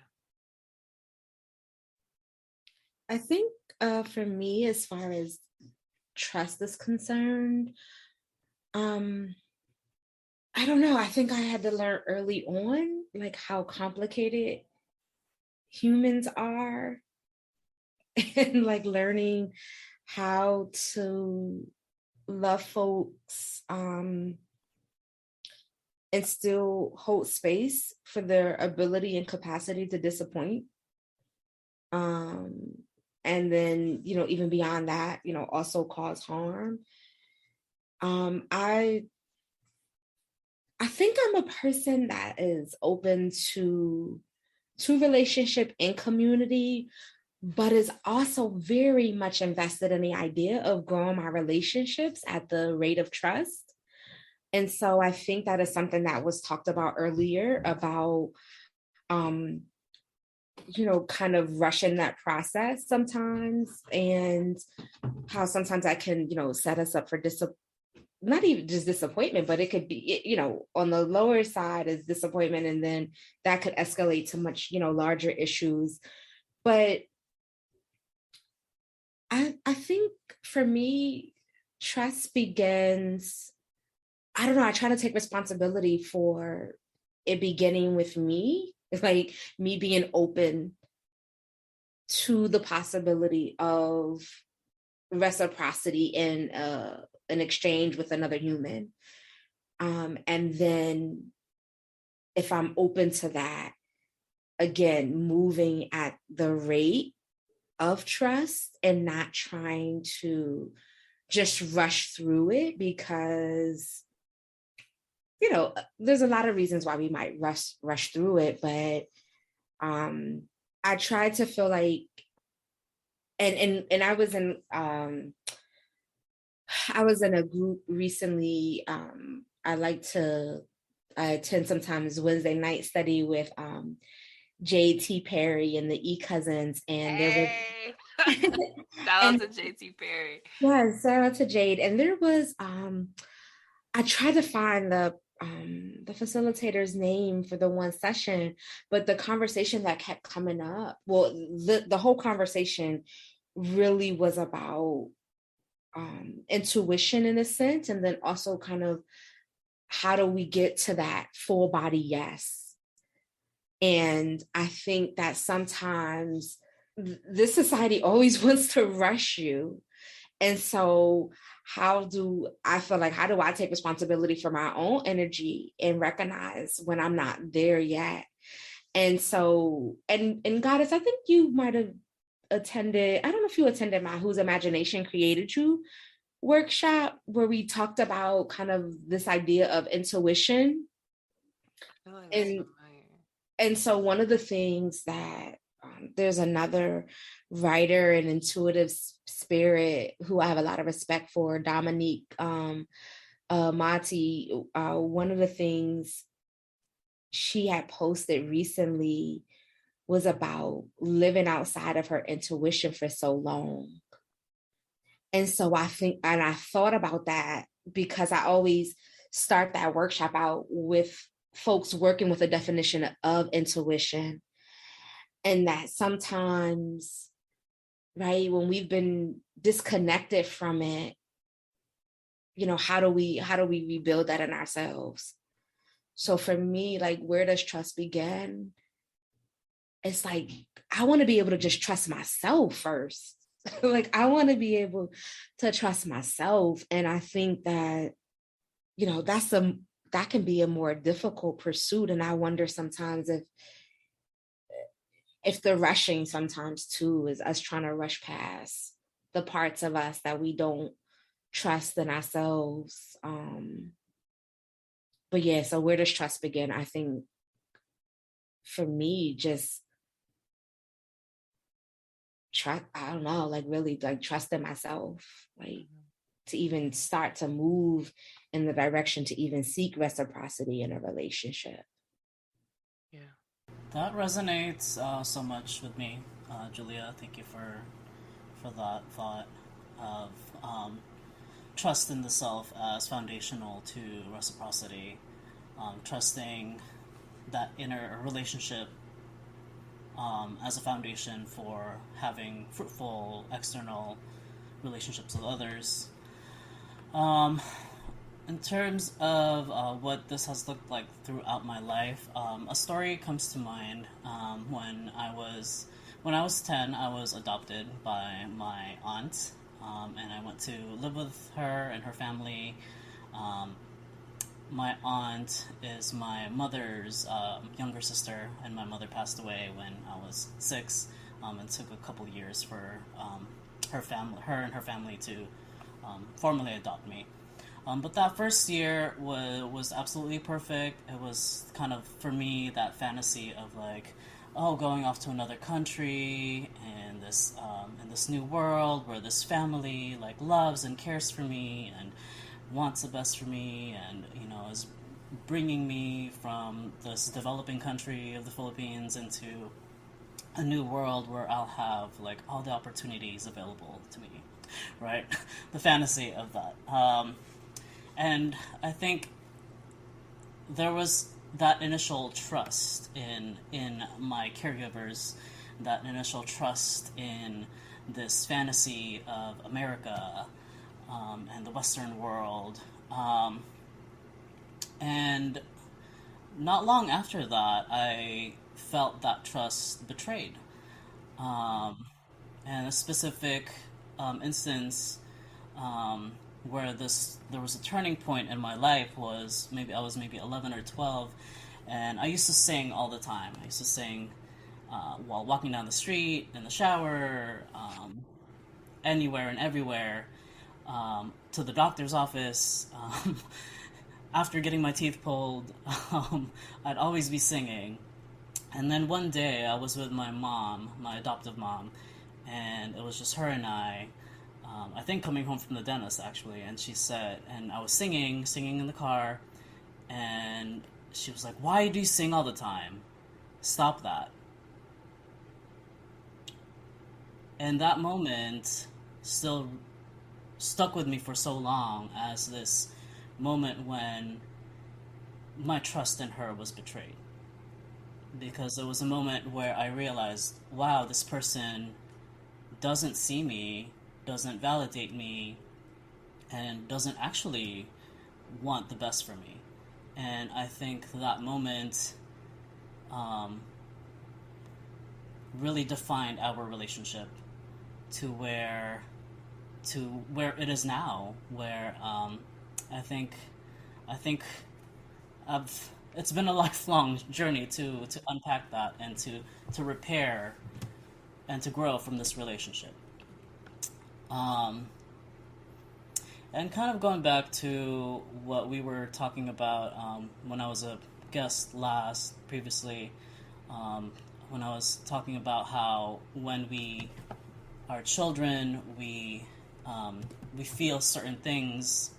I think for me, as far as trust is concerned, I don't know. I think I had to learn early on, like how complicated humans are, and like learning how to love folks and still hold space for their ability and capacity to disappoint. And then, even beyond that, also cause harm. I think I'm a person that is open to relationship and community, but is also very much invested in the idea of growing my relationships at the rate of trust. And so I think that is something that was talked about earlier about kind of rushing that process sometimes, and how sometimes I can, set us up for not even just disappointment, but it could be, on the lower side is disappointment, and then that could escalate to much, larger issues. But I think for me, trust begins, I don't know, I try to take responsibility for it beginning with me. It's like me being open to the possibility of reciprocity in an exchange with another human. And then if I'm open to that, again, moving at the rate of trust and not trying to just rush through it, because there's a lot of reasons why we might rush through it, but I try to feel like, and I was in a group recently. I attend sometimes Wednesday night study with J.T. Perry and the E Cousins, and there was shout out to J.T. Perry. Yeah, shout out to Jade. And there was I tried to find the facilitator's name for the one session, but the conversation that kept coming up, well, the whole conversation really was about intuition in a sense, and then also kind of how do we get to that full body yes. And I think that sometimes this society always wants to rush you. And so how do I take responsibility for my own energy and recognize when I'm not there yet? And so, and Goddess, I think you might have attended, I don't know if you attended my Whose Imagination Created You workshop, where we talked about kind of this idea of intuition. And so one of the things that there's another writer and intuitive spirit who I have a lot of respect for, Dominique Mati. One of the things she had posted recently was about living outside of her intuition for so long. And so I thought about that, because I always start that workshop out with folks working with a definition of intuition. And that sometimes, right, when we've been disconnected from it, how do we rebuild that in ourselves? So for me, like, where does trust begin? It's like, I want to be able to just trust myself first. Like, I want to be able to trust myself. And I think that, that can be a more difficult pursuit. And I wonder sometimes if the rushing sometimes too is us trying to rush past the parts of us that we don't trust in ourselves. But yeah, so where does trust begin? I think for me, just trust, I don't know, like really like trusting myself, like to even start to move in the direction to even seek reciprocity in a relationship. Yeah. That resonates so much with me, Julia. Thank you for that thought of trust in the self as foundational to reciprocity. Trusting that inner relationship as a foundation for having fruitful external relationships with others. In terms of what this has looked like throughout my life, a story comes to mind. When I was 10, I was adopted by my aunt, and I went to live with her and her family. My aunt is my mother's younger sister, and my mother passed away when I was 6, and took a couple years for her and her family to formally adopt me. But that first year was absolutely perfect. It was kind of, for me, that fantasy of like, going off to another country and this new world where this family like loves and cares for me and wants the best for me, and is bringing me from this developing country of the Philippines into a new world where I'll have like all the opportunities available to me, right? The fantasy of that. And I think there was that initial trust in my caregivers, that initial trust in this fantasy of America, and the Western world. And not long after that, I felt that trust betrayed. And a specific instance where there was a turning point in my life was maybe I was maybe 11 or 12, and I used to sing all the time. I used to sing while walking down the street, in the shower, anywhere and everywhere, to the doctor's office. After getting my teeth pulled, I'd always be singing. And then one day I was with my mom, my adoptive mom, and it was just her and I think coming home from the dentist actually, and she said, and I was singing in the car, and she was like, "Why do you sing all the time? Stop that." And that moment still stuck with me for so long as this moment when my trust in her was betrayed. Because it was a moment where I realized, wow, this person doesn't see me, doesn't validate me, and doesn't actually want the best for me. And I think that moment really defined our relationship to where it is now, where I think I think it's been a lifelong journey to unpack that and to repair and to grow from this relationship. And kind of going back to what we were talking about when I was a guest previously, when I was talking about how when we are children, we feel certain things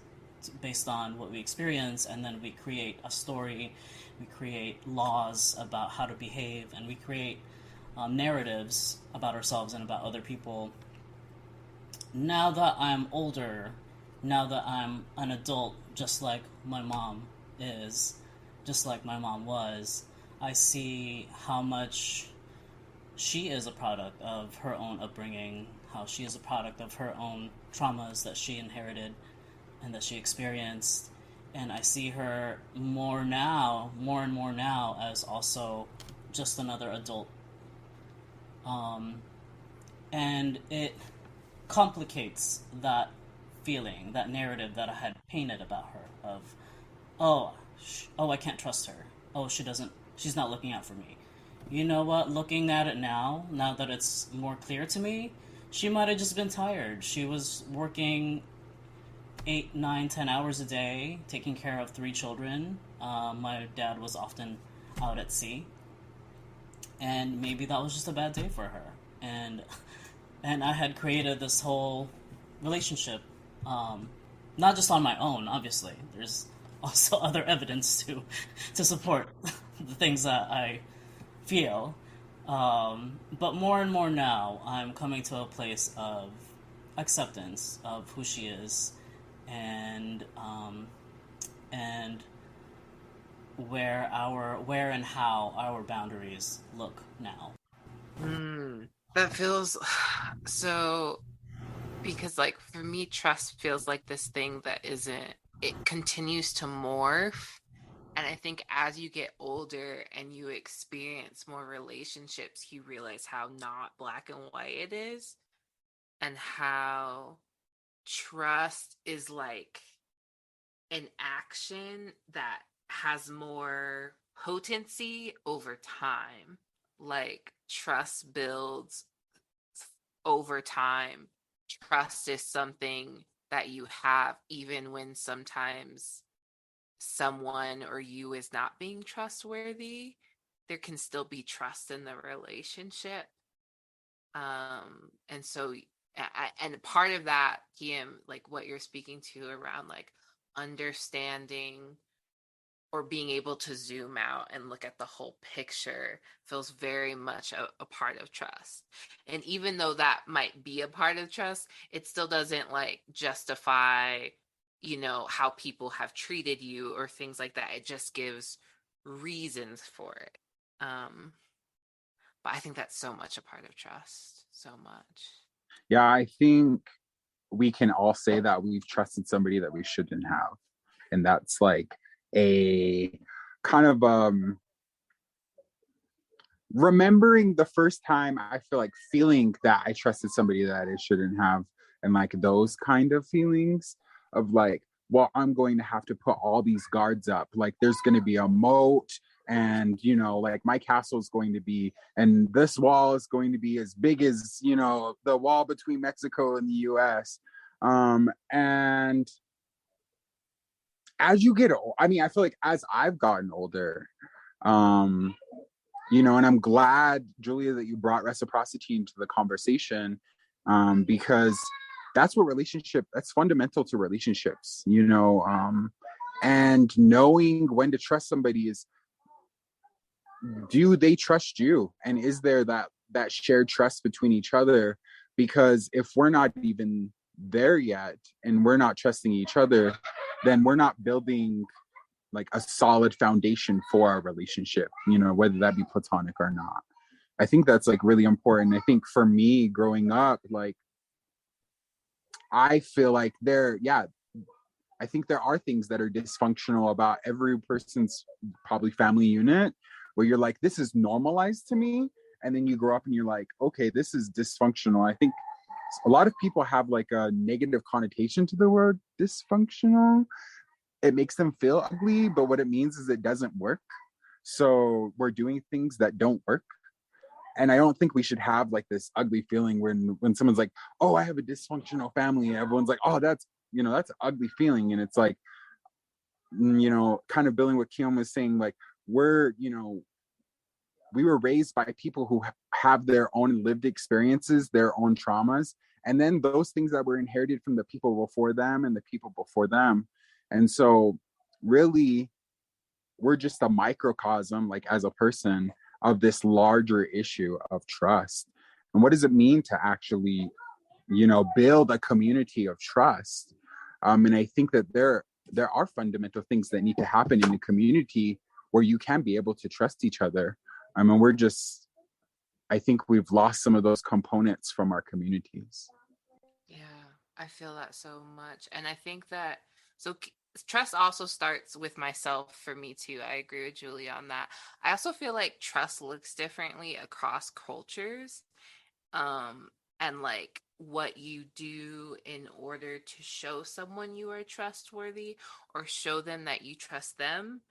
based on what we experience, and then we create a story, we create laws about how to behave, and we create narratives about ourselves and about other people. Now that I'm older, now that I'm an adult, just like my mom is, just like my mom was, I see how much she is a product of her own upbringing, how she is a product of her own traumas that she inherited and that she experienced. And I see her more and more now, as also just another adult. And it complicates that feeling, that narrative that I had painted about her of, oh, I can't trust her. Oh, she's not looking out for me. You know what? Looking at it now that it's more clear to me, she might have just been tired. She was working 8, 9, 10 hours a day, taking care of 3 children. My dad was often out at sea, and maybe that was just a bad day for her. And I had created this whole relationship, not just on my own. Obviously, there's also other evidence to support the things that I feel. But more and more now, I'm coming to a place of acceptance of who she is, and where and how our boundaries look now. That feels so, because like for me, trust feels like this thing that it continues to morph. And I think as you get older and you experience more relationships, you realize how not black and white it is, and how trust is like an action that has more potency over time. Like trust builds over time. Trust is something that you have even when sometimes someone or you is not being trustworthy. There can still be trust in the relationship. And so and part of that, Kiam, like what you're speaking to around like understanding or being able to zoom out and look at the whole picture feels very much a part of trust. And even though that might be a part of trust, it still doesn't like justify, how people have treated you or things like that. It just gives reasons for it. But I think that's so much a part of trust. So much. Yeah, I think we can all say that we've trusted somebody that we shouldn't have. And that's like a kind of remembering the first time I feel like feeling that I trusted somebody that I shouldn't have, and like those kind of feelings of like, well, I'm going to have to put all these guards up. Like there's going to be a moat, and like my castle is going to be, and this wall is going to be as big as the wall between Mexico and the US. And as you get old, I mean, I feel like as I've gotten older, and I'm glad, Julia, that you brought reciprocity into the conversation, because that's fundamental to relationships, and knowing when to trust somebody is, do they trust you? And is there that shared trust between each other? Because if we're not even there yet and we're not trusting each other, then we're not building like a solid foundation for our relationship, whether that be platonic or not. I think that's like really important. I think for me growing up, like I feel like I think there are things that are dysfunctional about every person's probably family unit, where you're like, this is normalized to me. And then you grow up and you're like, okay, this is dysfunctional. I think a lot of people have like a negative connotation to the word dysfunctional. It makes them feel ugly, but what it means is it doesn't work. So we're doing things that don't work. And I don't think we should have like this ugly feeling when someone's like, oh, I have a dysfunctional family. And everyone's like, oh, that's an ugly feeling. And it's like, kind of building what Kiam was saying, like we were raised by people who have their own lived experiences, their own traumas, and then those things that were inherited from the people before them and the people before them. And so really, we're just a microcosm, like as a person, of this larger issue of trust. And what does it mean to actually, build a community of trust? And I think that there are fundamental things that need to happen in a community where you can be able to trust each other. I mean, I think we've lost some of those components from our communities. Yeah, I feel that so much. And I think that, trust also starts with myself for me too. I agree with Julia on that. I also feel like trust looks differently across cultures. And like what you do in order to show someone you are trustworthy or show them that you trust them,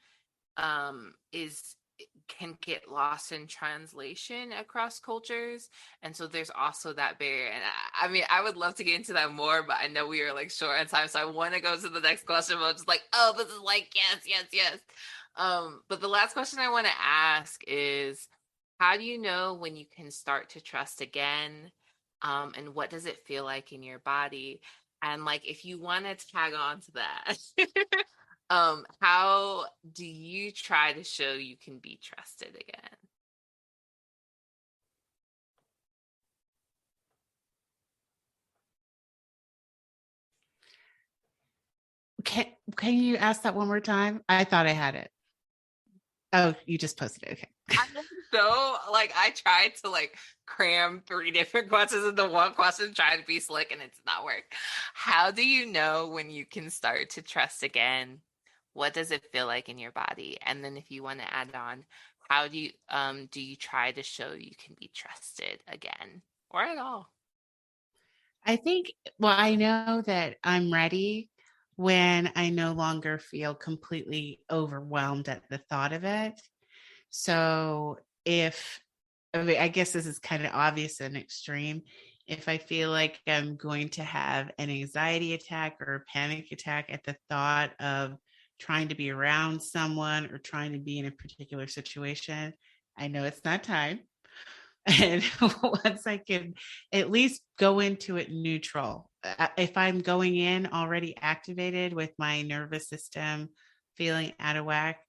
can get lost in translation across cultures. And so there's also that barrier. And I mean, I would love to get into that more, but I know we are like short on time. So I want to go to the next question, but I'm just like, oh, this is like, yes. But the last question I want to ask is, how do you know when you can start to trust again? And what does it feel like in your body? And like, if you want to tag on to that, how do you try to show you can be trusted again? Can you ask that one more time? I thought I had it. Oh, you just posted it. Okay. So like I tried to like cram 3 different questions into one question, trying to be slick, and it's not work. How do you know when you can start to trust again? What does it feel like in your body? And then if you want to add on, how do you try to show you can be trusted again or at all? I think, well, I know that I'm ready when I no longer feel completely overwhelmed at the thought of it. So I guess this is kind of obvious and extreme. If I feel like I'm going to have an anxiety attack or a panic attack at the thought of trying to be around someone or trying to be in a particular situation, I know it's not time. And once I can at least go into it neutral, if I'm going in already activated with my nervous system feeling out of whack,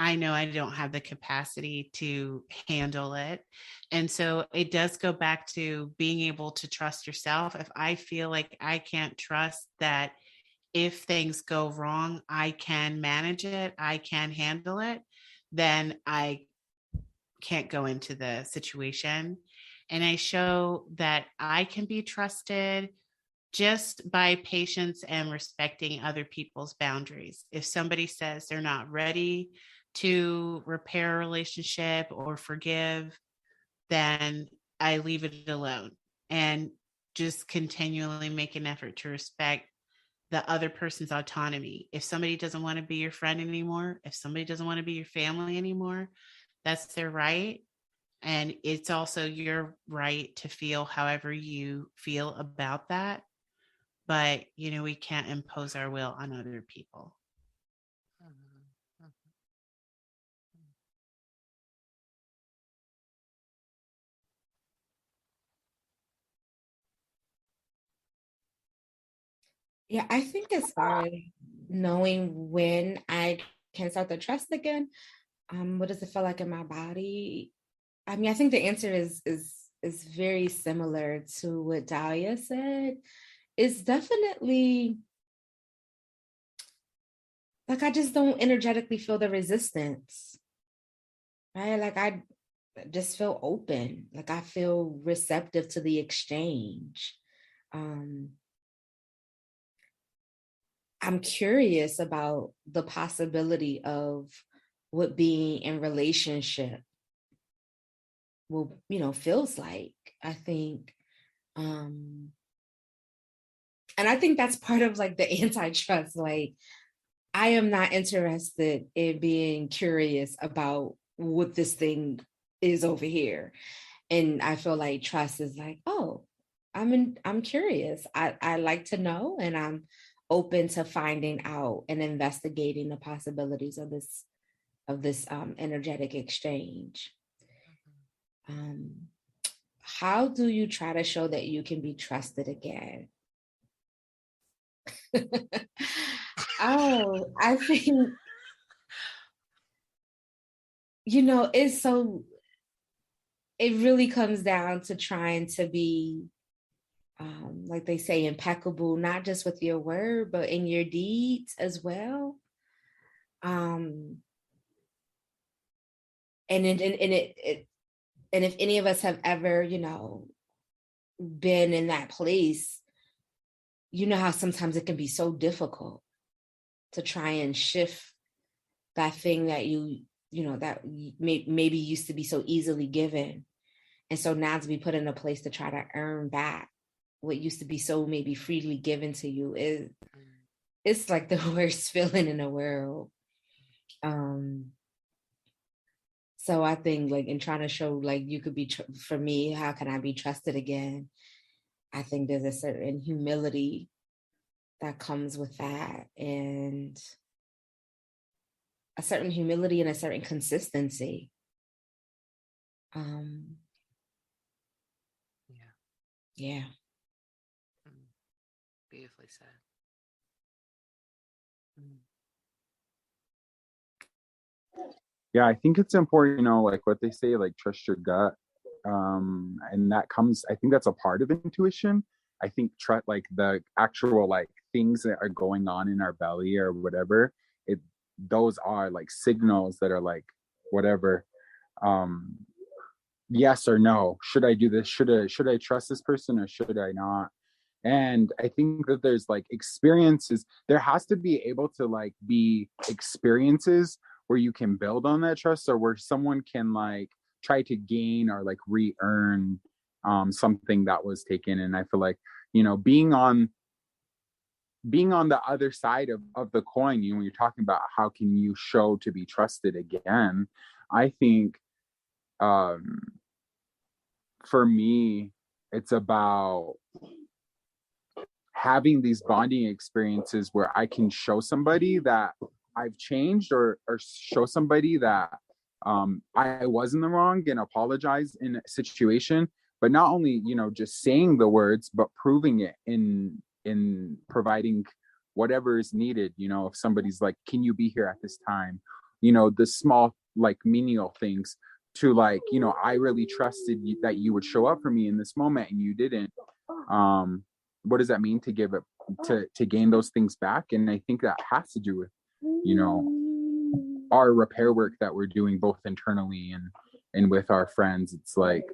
I know I don't have the capacity to handle it. And so it does go back to being able to trust yourself. If I feel like I can't trust that if things go wrong, I can manage it, I can handle it, then I can't go into the situation. And I show that I can be trusted just by patience and respecting other people's boundaries. If somebody says they're not ready to repair a relationship or forgive, then I leave it alone and just continually make an effort to respect the other person's autonomy. If somebody doesn't want to be your friend anymore, if somebody doesn't want to be your family anymore, that's their right. And it's also your right to feel however you feel about that. But, we can't impose our will on other people. Yeah, I think as far as knowing when I can start to trust again, what does it feel like in my body? I mean, I think the answer is very similar to what Dalia said. It's definitely like I just don't energetically feel the resistance, right? Like I just feel open, like I feel receptive to the exchange. I'm curious about the possibility of what being in relationship will, feels like. I think, and I think that's part of like the antitrust. Like, I am not interested in being curious about what this thing is over here. And I feel like trust is like, oh, I'm curious. I like to know, and I'm open to finding out and investigating the possibilities of this energetic exchange. How do you try to show that you can be trusted again? Oh, I think, it really comes down to trying to be, like they say, impeccable, not just with your word, but in your deeds as well. And if any of us have ever, been in that place, how sometimes it can be so difficult to try and shift that thing that that maybe used to be so easily given. And so now to be put in a place to try to earn back what used to be so maybe freely given to you it's like the worst feeling in the world. So I think like in trying to show like you could be, for me, how can I be trusted again? I think there's a certain humility that comes with that, and a certain humility and a certain consistency. Yeah. Beautifully said. Yeah, I think it's important, like what they say, like trust your gut. And that comes, I think that's a part of intuition. I think like the actual like things that are going on in our belly or whatever, those are like signals that are like whatever, yes or no. Should I do this? Should I trust this person or should I not? And I think that there's like experiences, there has to be able to like be experiences where you can build on that trust, or where someone can like try to gain or like re-earn something that was taken. And I feel like, being on the other side of the coin, when you're talking about how can you show to be trusted again, I think for me, it's about having these bonding experiences where I can show somebody that I've changed, or show somebody that I was in the wrong and apologize in a situation, but not only, just saying the words, but proving it in providing whatever is needed. If somebody's like, can you be here at this time? the small, like, menial things, to, like, I really trusted you, that you would show up for me in this moment, and you didn't. What does that mean to give it, to gain those things back? And I think that has to do with, our repair work that we're doing, both internally and with our friends. It's like,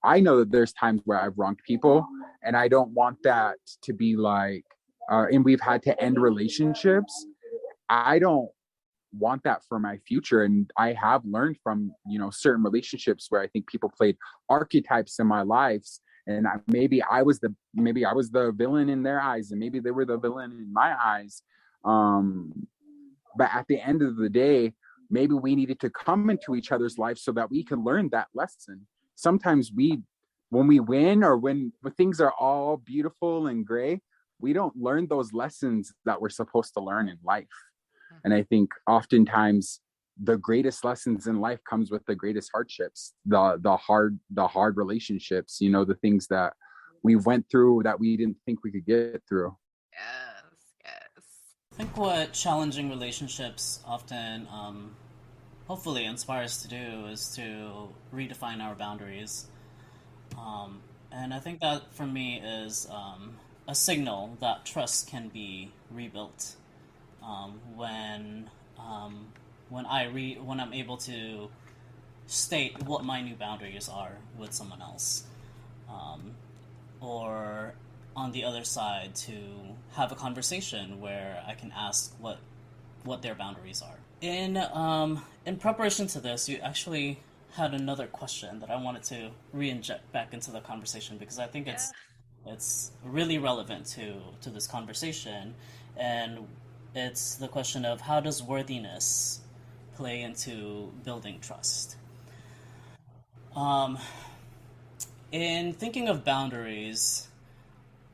I know that there's times where I've wronged people, and I don't want that to be like, and we've had to end relationships. I don't want that for my future. And I have learned from, certain relationships where I think people played archetypes in my lives, and maybe I was the villain in their eyes, and maybe they were the villain in my eyes. But at the end of the day, maybe we needed to come into each other's lives so that we can learn that lesson. Sometimes when we win, or when things are all beautiful and gray, we don't learn those lessons that we're supposed to learn in life. And I think oftentimes the greatest lessons in life comes with the greatest hardships, the hard relationships, the things that we went through that we didn't think we could get through. Yes. I think what challenging relationships often, hopefully, inspire us to do is to redefine our boundaries. And I think that, for me, is a signal that trust can be rebuilt. When I'm able to state what my new boundaries are with someone else, or on the other side, to have a conversation where I can ask what their boundaries are. In preparation to this, you actually had another question that I wanted to re-inject back into the conversation, because I think it's really relevant to this conversation. And it's the question of, how does worthiness play into building trust? In thinking of boundaries,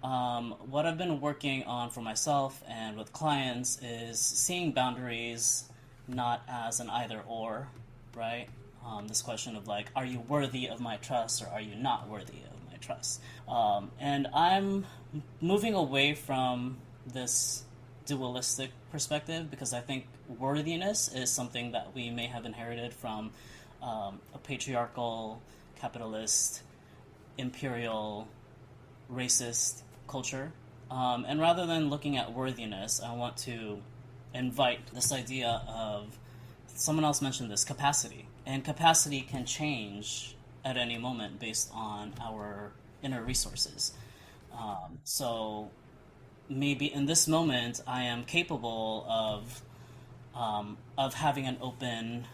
what I've been working on for myself and with clients is seeing boundaries not as an either or, right? This question of, like, are you worthy of my trust, or are you not worthy of my trust? And I'm moving away from this dualistic perspective, because I think worthiness is something that we may have inherited from a patriarchal, capitalist, imperial, racist culture. And rather than looking at worthiness, I want to invite this idea of, someone else mentioned this, capacity. And capacity can change at any moment based on our inner resources. So maybe in this moment I am capable of having an open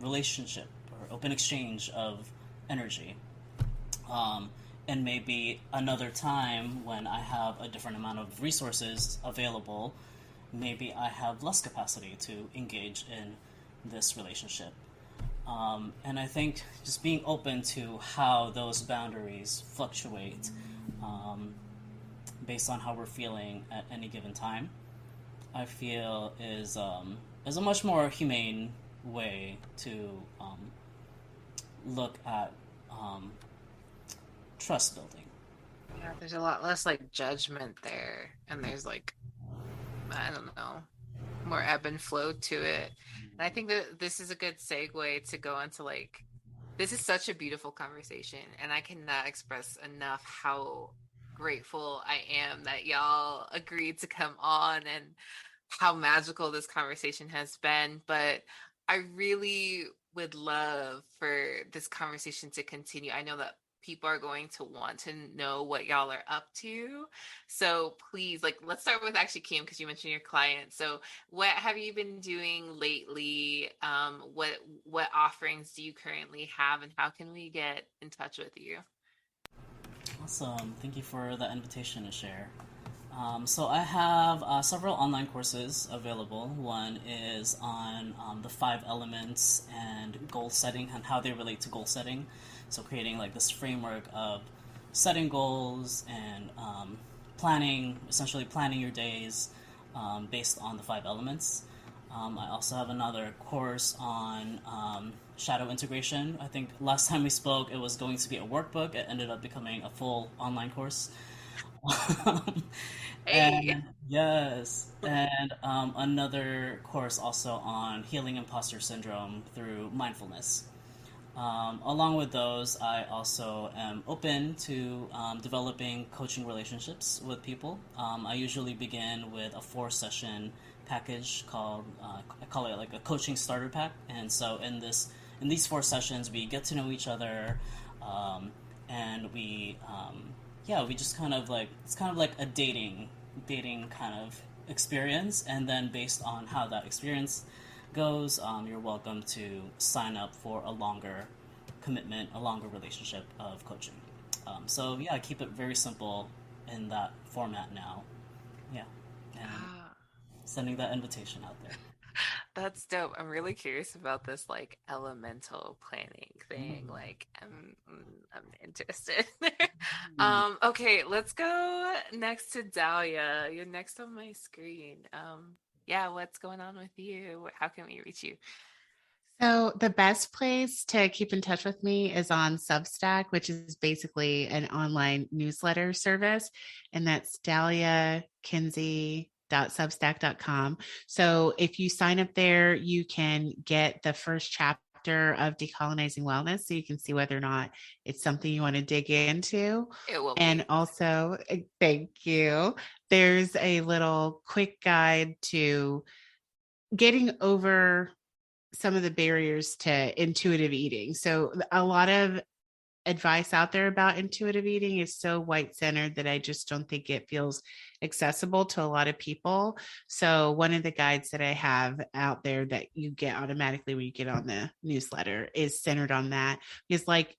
relationship, or open exchange of energy. And maybe another time, when I have a different amount of resources available, maybe I have less capacity to engage in this relationship. And I think just being open to how those boundaries fluctuate based on how we're feeling at any given time, I feel is a much more humane way to look at trust building. Yeah, there's a lot less, like, judgment there, and there's, like, I don't know, more ebb and flow to it. And I think that this is a good segue to go into, like, this is such a beautiful conversation, and I cannot express enough how grateful I am that y'all agreed to come on, and how magical this conversation has been. But I really would love for this conversation to continue. I know that people are going to want to know what y'all are up to. So please, like, let's start with, actually, Kim, because you mentioned your client. So what have you been doing lately? What offerings do you currently have, and how can we get in touch with you? Awesome. Thank you for the invitation to share. So I have several online courses available. One is on the 5 elements and goal setting, and how they relate to goal setting. So creating, like, this framework of setting goals and essentially planning your days based on the 5 elements. I also have another course on shadow integration. I think last time we spoke, it was going to be a workbook. It ended up becoming a full online course. Hey. Yes, and another course also on healing imposter syndrome through mindfulness. Along with those, I also am open to developing coaching relationships with people. I usually begin with a 4 session package called I call it like a coaching starter pack. And so in these 4 sessions, we get to know each other, and we just kind of like it's kind of like a dating kind of experience. And then based on how that experience goes, you're welcome to sign up for a longer commitment, a longer relationship of coaching. So yeah, I keep it very simple in that format now. Yeah, and Ah, sending that invitation out there. that's dope. I'm really curious about this like elemental planning thing. Like I'm interested. Okay, let's go next to Dalia. You're next on my screen. Yeah, what's going on with you? How can we reach you? So the best place to keep in touch with me is on Substack, which is basically an online newsletter service, and that's daliakinsey.substack.com. So if you sign up there, you can get the first chapter of Decolonizing Wellness, so you can see whether or not it's something you want to dig into. It will And be. also, thank you. There's a little quick guide to getting over some of the barriers to intuitive eating. So a lot of advice out there about intuitive eating is so white centered that I just don't think it feels accessible to a lot of people. So one of the guides that I have out there that you get automatically when you get on the newsletter is centered on that. Because like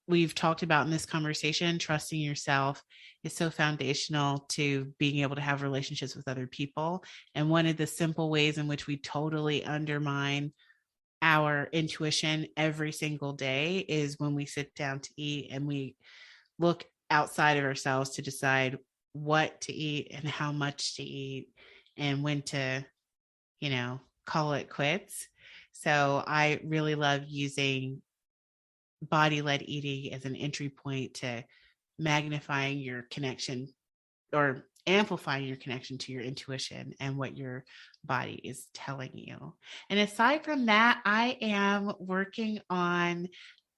we've talked about in this conversation, trusting yourself is so foundational to being able to have relationships with other people. And one of the simple ways in which we totally undermine our intuition every single day is when we sit down to eat and we look outside of ourselves to decide what to eat and how much to eat and when to, call it quits. So I really love using body led eating as an entry point to magnifying your connection or amplifying your connection to your intuition and what your body is telling you. And aside from that, I am working on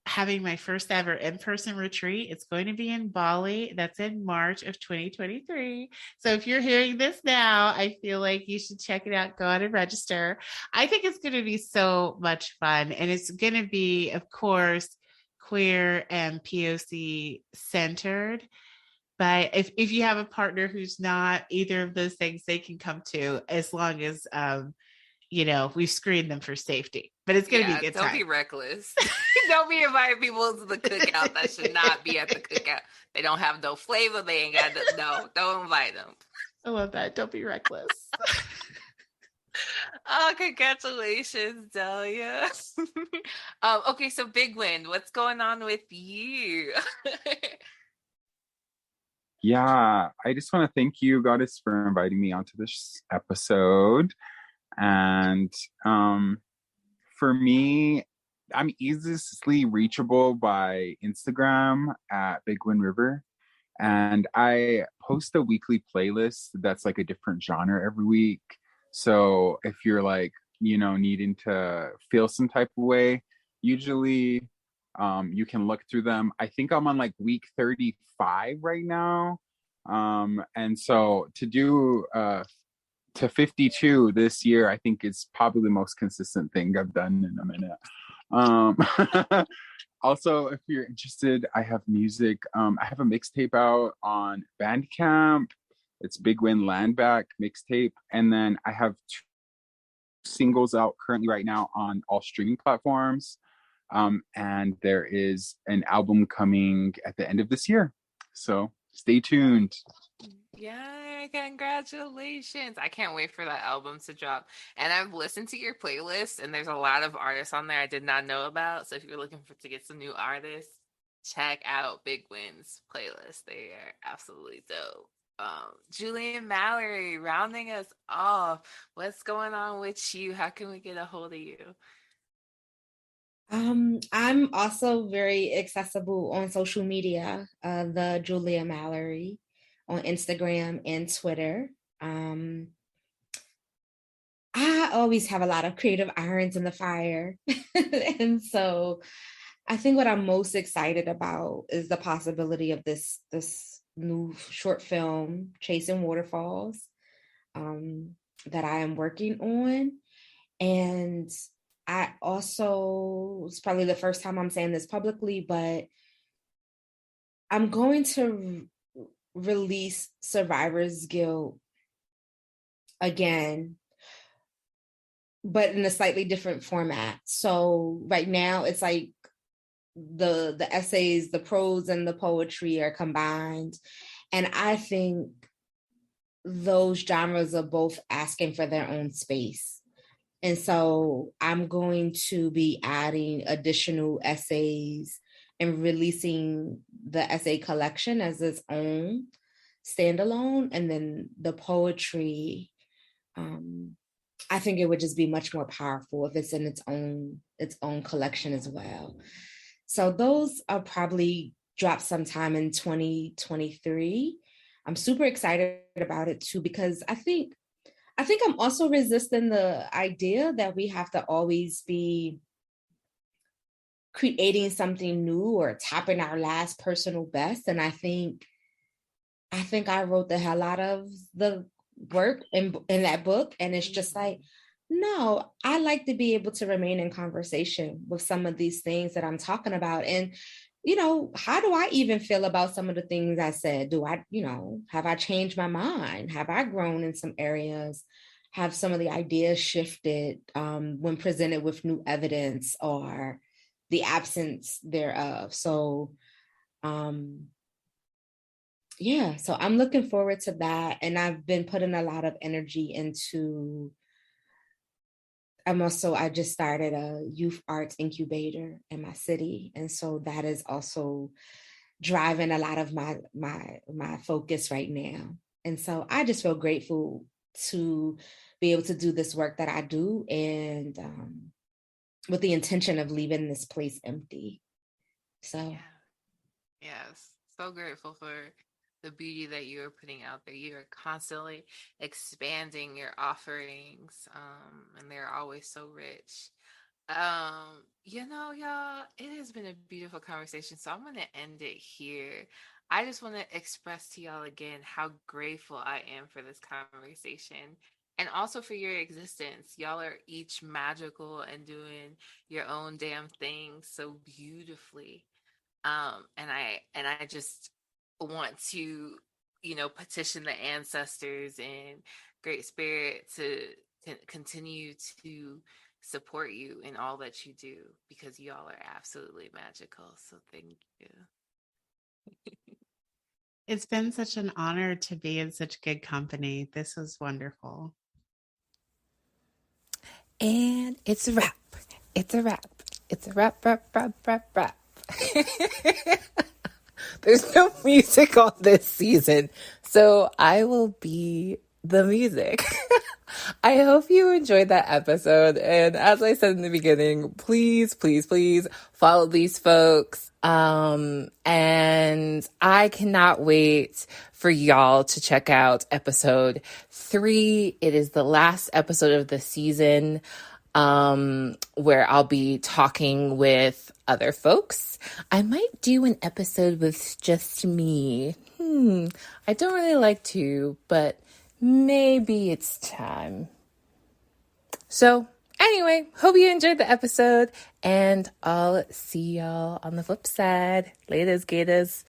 having my first ever in-person retreat. It's going to be in Bali. That's in March of 2023. So if you're hearing this now, I feel like you should check it out. Go out and register. I think it's going to be so much fun. And it's going to be, of course, queer and POC centered. But if you have a partner who's not either of those things, they can come too, as long as we've screened them for safety. But it's going to be a Yeah, good don't be time. reckless. Don't be inviting people to the cookout that should not be at the cookout. They don't have no flavor. They ain't got no. Don't invite them. I love that. Don't be reckless. Oh, congratulations, Delia. Okay, so Big Wind, what's going on with you? Yeah, I just want to thank you, Goddess, for inviting me onto this episode. And for me, I'm easily reachable by Instagram at Big Wind River. And I post a weekly playlist that's like a different genre every week. So if you're like, needing to feel some type of way, usually you can look through them. I think I'm on like week 35 right now. And so to do to 52 this year, I think it's probably the most consistent thing I've done in a minute. Also, if you're interested, I have music. I have a mixtape out on Bandcamp. It's Big Win Landback mixtape. And then I have 2 singles out currently right now on all streaming platforms. And there is an album coming at the end of this year. So stay tuned. Yeah, congratulations. I can't wait for that album to drop. And I've listened to your playlist, and there's a lot of artists on there I did not know about. So if you're looking to get some new artists, check out Big Win's playlist. They are absolutely dope. Julian Mallory rounding us off. What's going on with you? How can we get a hold of you? I'm also very accessible on social media, the Julia Mallory. on Instagram and Twitter. I always have a lot of creative irons in the fire. And so I think what I'm most excited about is the possibility of this new short film, Chasing Waterfalls, that I am working on. And I also, it's probably the first time I'm saying this publicly, but I'm going to release Survivor's Guilt again, but in a slightly different format. So right now it's like the essays, the prose and the poetry are combined. And I think those genres are both asking for their own space. And so I'm going to be adding additional essays and releasing the essay collection as its own standalone. And then the poetry, I think it would just be much more powerful if it's in its own collection as well. So those are probably drop sometime in 2023. I'm super excited about it too, because I think I'm also resisting the idea that we have to always be creating something new or topping our last personal best. And I think I wrote the hell out of the work in that book. And it's just like, no, I like to be able to remain in conversation with some of these things that I'm talking about. And, how do I even feel about some of the things I said? Do I, have I changed my mind? Have I grown in some areas? Have some of the ideas shifted when presented with new evidence or the absence thereof? So, yeah, so I'm looking forward to that. And I've been putting a lot of energy into, I just started a youth arts incubator in my city. And so that is also driving a lot of my focus right now. And so I just feel grateful to be able to do this work that I do, and with the intention of leaving this place empty. So Yeah. Yes, so grateful for the beauty that you are putting out there. You are constantly expanding your offerings, and they're always so rich. Y'all, it has been a beautiful conversation. So I'm gonna end it here. I just want to express to y'all again how grateful I am for this conversation and also for your existence. Y'all are each magical and doing your own damn thing so beautifully. And I just want to, petition the ancestors and Great Spirit to continue to support you in all that you do, because y'all are absolutely magical. So thank you. It's been such an honor to be in such good company. This was wonderful. And it's a wrap. It's a wrap. It's a wrap, wrap, wrap, wrap, wrap. There's no music on this season, so I will be the music. I hope you enjoyed that episode. And as I said in the beginning, please, please, please follow these folks. And I cannot wait for y'all to check out episode 3. It is the last episode of the season, where I'll be talking with other folks. I might do an episode with just me. I don't really like to, but maybe it's time. So anyway, hope you enjoyed the episode, and I'll see y'all on the flip side. Laters, gators.